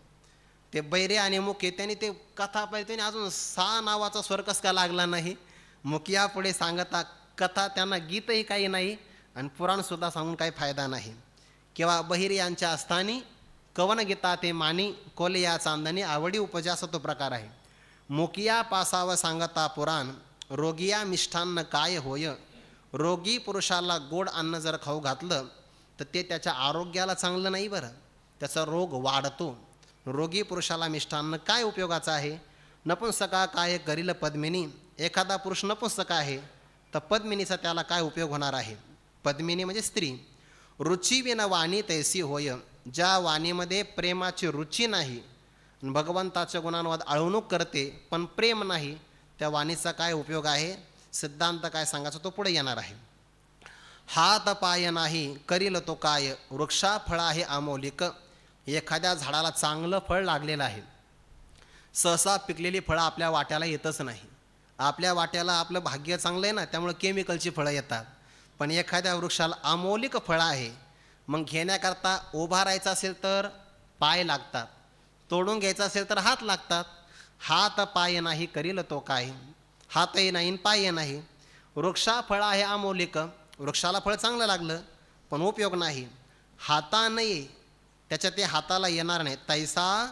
ते बैरे आणि मुके त्यांनी ते कथा पाहिजे, त्यांनी अजून 6 नावाचा स्वर कस का लागला नाही. मुकिया पुढे सांगता कथा त्यांना गीतही काही नाही आणि पुराणसुद्धा सांगून काही फायदा नाही. किंवा बहिर यांच्या असतानी कवन गीता ते मानी कोले या चांदणी आवडी उपजा असा तो प्रकार आहे. मुकिया पासाव सांगता पुराण रोगिया मिष्ठान्न काय होय. रोगी पुरुषाला गोड अन्न जर खाऊ घातलं तर ते त्याच्या आरोग्याला चांगलं नाही बरं, त्याचा रोग वाढतो. रोगी पुरुषाला मिष्ठान्न काय उपयोगाचं आहे. नपुंसका काय करील पद्मिनी, एखादा पुरुष नपुंसक आहे तर पद्मिनीचा त्याला काय उपयोग होणार आहे. पद्मिनी म्हणजे स्त्री. रुची विन वाणी तैसी होय, ज्या वाणीमध्ये प्रेमाची रुची नाही, भगवंताच्या गुणांवर आळवणूक करते पण प्रेम नाही, त्या वाणीचा काय उपयोग आहे. सिद्धांत काय सांगायचा तो पुढे येणार आहे. हात पाय नाही करील तो काय, वृक्षा फळ आहे आमोलिक. एखाद्या झाडाला चांगलं फळ लागलेलं आहे, सहसा पिकलेली फळं आपल्या वाट्याला येतच नाही. आपल्या वाट्याला आपलं भाग्य चांगलं आहे ना, त्यामुळे केमिकलची फळं येतात. पण एखाद्या वृक्षाला अमौलिक फळं आहे, मग घेण्याकरता उभा राहायचं असेल तर पाय लागतात, तोडून घ्यायचं असेल तर हात लागतात. हात पाय नाही करील तो काय, हातही नाही पाय नाही. वृक्षा फळ आहे अमौलिक, वृक्षाला फळ चांगलं लागलं पण उपयोग नाही. हाता नाही त्याच्या ते हाताला येणार नाही. तैसा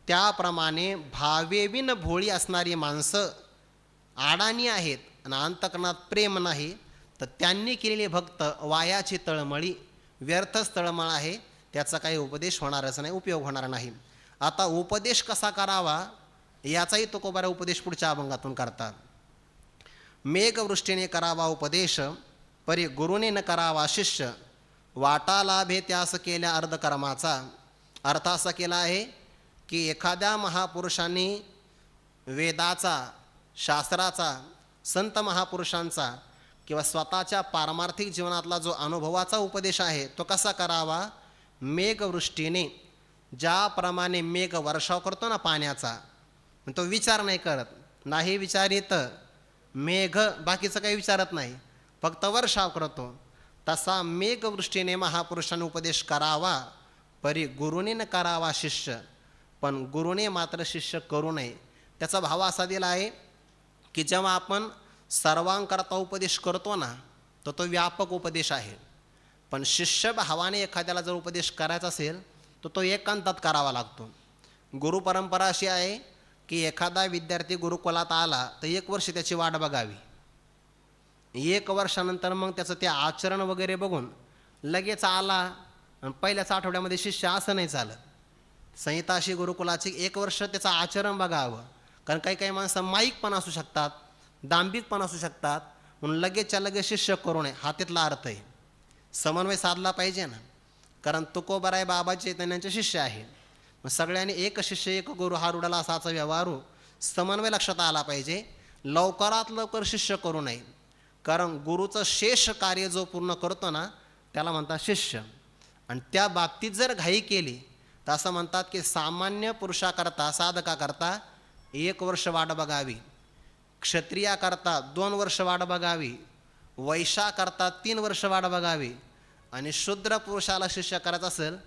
त्याप्रमाणे भावेविन भोळी असणारी माणसं आडाणी आहेत आणि अंतकरणात प्रेम नाही, तर त्यांनी केलेली भक्त वायाची तळमळी, व्यर्थच तळमळ आहे, त्याचा काही उपदेश होणारच नाही, उपयोग होणार नाही. आता उपदेश कसा करावा याचाही तुकोबारा उपदेश पुढच्या अभंगातून करतात. मेघवृष्टीने करावा उपदेश, परी गुरुने न करावा शिष्य. वाटा लाभे त्यास केल्या अर्धकर्माचा. अर्थ असा केला आहे की एखाद्या महापुरुषांनी वेदाचा, शास्त्राचा, संत महापुरुषांचा किंवा स्वतःच्या पारमार्थिक जीवनातला जो अनुभवाचा उपदेश आहे तो कसा करावा. मेघवृष्टीने, ज्याप्रमाणे मेघ वर्षाव करतो ना पाण्याचा, तो विचार नाही करत, नाही विचारित मेघ, बाकीचं काही विचारत नाही, फक्त वर्षाव करतो. तसा मेघवृष्टीने महापुरुषांनी उपदेश करावा, परी गुरुने न करावा शिष्य. पण गुरुने मात्र शिष्य करू नये. त्याचा भाव असा दिला आहे की जेव्हा आपण सर्वांकरता उपदेश करतो ना, तर तो व्यापक उपदेश आहे. पण शिष्य भावाने एखाद्याला जर उपदेश करायचा असेल तर तो एकांतात करावा लागतो. गुरुपरंपरा अशी आहे की एखादा विद्यार्थी गुरुकुलात आला तर 1 वर्ष त्याची वाट बघावी. 1 वर्षानंतर मग त्याचं ते आचरण वगैरे बघून लगेच आला आणि पहिल्याच आठवड्यामध्ये शिष्य, असं नाही चालत. संहिता अशी गुरुकुलाची 1 वर्ष त्याचं आचरण बघावं. कारण काही काही माणसं माईक पण असू शकतात, दांभिक पण असू शकतात, म्हणून लगेचच्या लगेच शिष्य करू नये, हा तिथला अर्थ आहे. समन्वय साधला पाहिजे ना, कारण तुकोबाराय बाबा चैतन्यांचे शिष्य आहे. मग सगळ्यांनी एक शिष्य एक गुरु हा रुडाला असाचा व्यवहारू समन्वय लक्षात आला पाहिजे. लवकरात लवकर शिष्य करू नये, कारण गुरुचं शेष कार्य जो पूर्ण करतो ना त्याला म्हणतात शिष्य. आणि त्या बाबतीत जर घाई केली तर असं म्हणतात की सामान्य पुरुषाकरता, साधकाकरता 1 वर्ष वाट बघावी, क्षत्रियाकरता 2 वर्ष वाट बघावी, वैश्याकरता 3 वर्ष वाट बघावी, आणि शूद्र पुरुषाला शिष्य करायचं असेल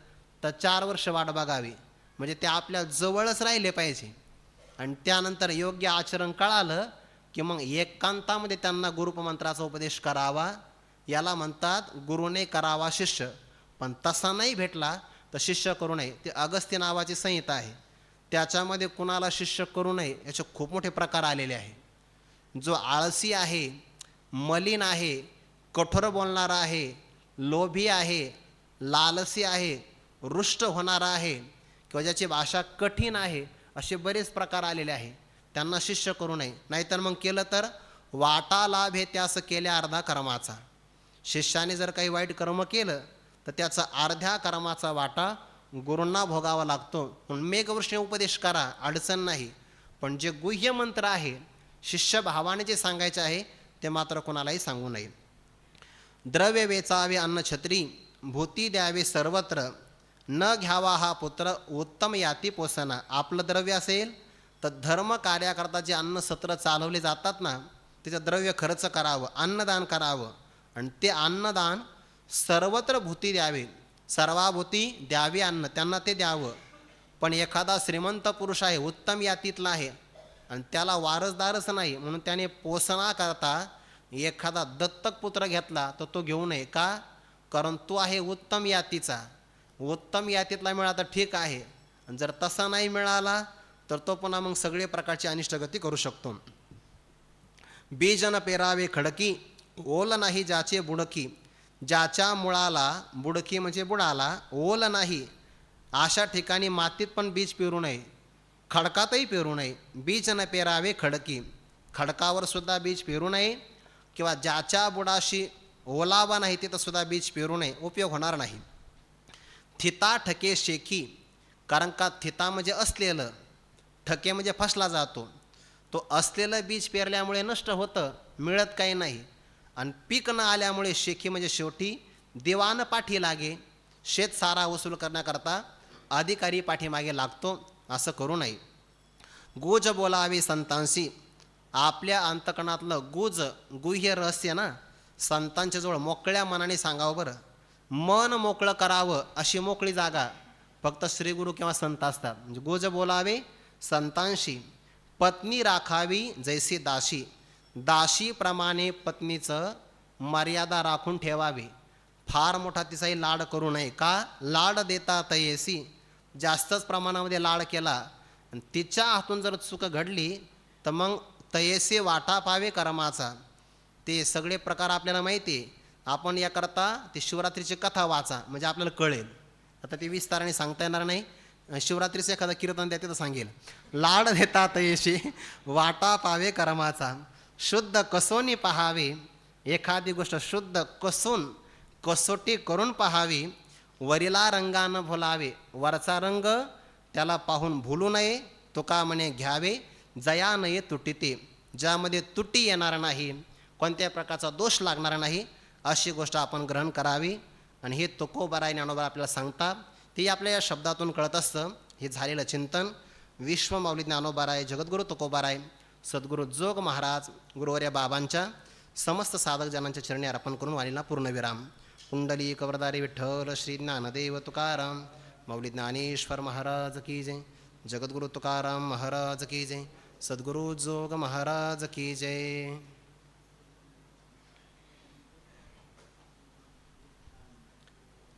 तर 4 वर्ष वाट बघावी. म्हणजे ते आपल्या जवळच राहिले पाहिजे. आणि त्यानंतर योग्य आचरण कळालं की मग एकांतामध्ये त्यांना गुरुपमंत्राचा उपदेश करावा. याला म्हणतात गुरुने करावा शिष्य. पण तसा नाही भेटला तर शिष्य करू नये. ते अगस्त्य नावाची संहिता आहे, त्याच्यामध्ये कुणाला शिष्य करू नये याचे खूप मोठे प्रकार आलेले आहे. जो आळसी आहे, मलिन आहे, कठोर बोलणारा आहे, लोभी आहे, लालसी आहे, रुष्ट होणारा आहे, किंवा ज्याची भाषा कठीण आहे, असे बरेच प्रकार आलेले आहे, त्यांना शिष्य करू नये. नाहीतर मग केलं तर वाटा लाभ हे त्यास केल्या अर्धा कर्माचा. शिष्याने जर काही वाईट कर्म केलं तर त्याचा अर्ध्या कर्माचा वाटा गुरूंना भोगावा लागतो. म्हणून मेघवृष्टीने उपदेश करा, अडचण नाही. पण जे गुह्य मंत्र आहे, शिष्य भावाने जे सांगायचे आहे ते मात्र कोणालाही सांगू नये. द्रव्य वेचावे अन्न छत्री, भूती द्यावे सर्वत्र, न घ्यावा हा पुत्र उत्तम याती पोसना. आपलं द्रव्य असेल तर धर्म कार्याकरता जे अन्न सत्र चालवले जातात ना, त्याचं द्रव्य खर्च करावं, अन्नदान करावं. आणि ते अन्नदान सर्वत्र भूती द्यावे, सर्वाभूती द्यावे अन्न, त्यांना ते द्यावं. पण एखादा श्रीमंत पुरुष आहे, उत्तम यातीतला आहे, आणि त्याला वारसदारच नाही, म्हणून त्याने पोषणा करता एखादा दत्तक पुत्र घेतला तर तो घेऊ नये. का? कारण तो आहे उत्तम यातीचा. उत्तम यातीतला मिळाला तर ठीक आहे, आणि जर तसा नाही मिळाला तर तो पुन्हा मग सगळे प्रकारची अनिष्टगती करू शकतो. बीज न पेरावे खडकी, ओल नाही ज्याचे बुडकी. ज्याच्या मुळाला, बुडकी म्हणजे बुडाला, ओल नाही अशा ठिकाणी मातीत पण बीज पेरू नये, खडकातही पेरू नये. बीज न पेरावे खडकी, खडकावर सुद्धा बीज पेरू नये, किंवा ज्याच्या बुडाशी ओलावा नाही तिथं सुद्धा बीज पेरू नये, उपयोग होणार नाही. थिता ठके शेखी, कारण का थिता म्हणजे असलेलं, ठके म्हणजे फसला जातो. तो असलेलं बीज पेरल्यामुळे नष्ट होतं, मिळत काही नाही. आणि पीक न आल्यामुळे शेखी म्हणजे शेवटी दिवाण पाठी लागे. शेत सारा वसूल करण्याकरता अधिकारी पाठीमागे लागतो, असं करू नये. गुज बोलावे संतांशी, आपल्या अंतकणातलं गुज, गुह्य रहस्य ना, संतांच्या जवळ मोकळ्या मनाने सांगावं. बरं, मन मोकळं करावं अशी मोकळी जागा फक्त श्रीगुरू किंवा संत असतात. म्हणजे गुज बोलावे संतांशी. पत्नी राखावी जैसी दाशी, दाशीप्रमाणे पत्नीचं मर्यादा राखून ठेवावी. फार मोठा तिचाही लाड करू नये. का? लाड देता तयेसी, जास्तच प्रमाणामध्ये लाड केला आणि तिच्या हातून जर चूक घडली तर मग तयेसे वाटा पावे कर्माचा. ते सगळे प्रकार आपल्याला माहिती आहे. आपण याकरता ती शिवरात्रीची कथा वाचा, म्हणजे आपल्याला कळेल. आता ते विस्ताराने सांगता येणार नाही. शिवरात्रीचं एखादं कीर्तन द्या, तिथं सांगेल. लाड देता तयेशी वाटा पावे कर्माचा, शुद्ध कसोनी पहावे. एखादी गोष्ट शुद्ध कसून, कसोटी करून पहावी. वरिला रंगानं भुलावे, वरचा रंग त्याला पाहून भुलू नये. तुका म्हणे घ्यावे जया नये तुटीते, ज्यामध्ये तुटी येणार नाही, कोणत्या प्रकारचा दोष लागणार नाही, अशी गोष्ट आपण ग्रहण करावी. आणि हे तुकोबाराय ज्ञानोबा आपल्याला सांगतात. ते आपल्या या शब्दातून कळत असतं. हे झालेलं चिंतन विश्व माऊली ज्ञानोबाराय, जगद्गुरू तुकोबाराय, सद्गुरू जोग महाराज, गुरुवर्य बाबांच्या समस्त साधक जनांच्या चरणी अर्पण करून वाणीला पूर्णविराम. कुंडली कवरदारी विठ्ठल श्री ज्ञानदेव तुकाराम, माऊली ज्ञानेश्वर महाराज की जय, जगद्गुरू तुकाराम महाराज की जय, सद्गुरू जोग महाराज की जय.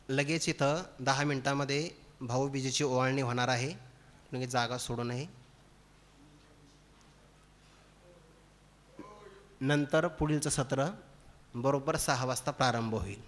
लगेच इथं 10 मिनिटामध्ये भाऊबीजेची ओवाळणी होणार आहे. लगेच जागा सोडू नये. नंतर पुढीलचं सत्र बरोबर 6 वाजता प्रारंभ होईल.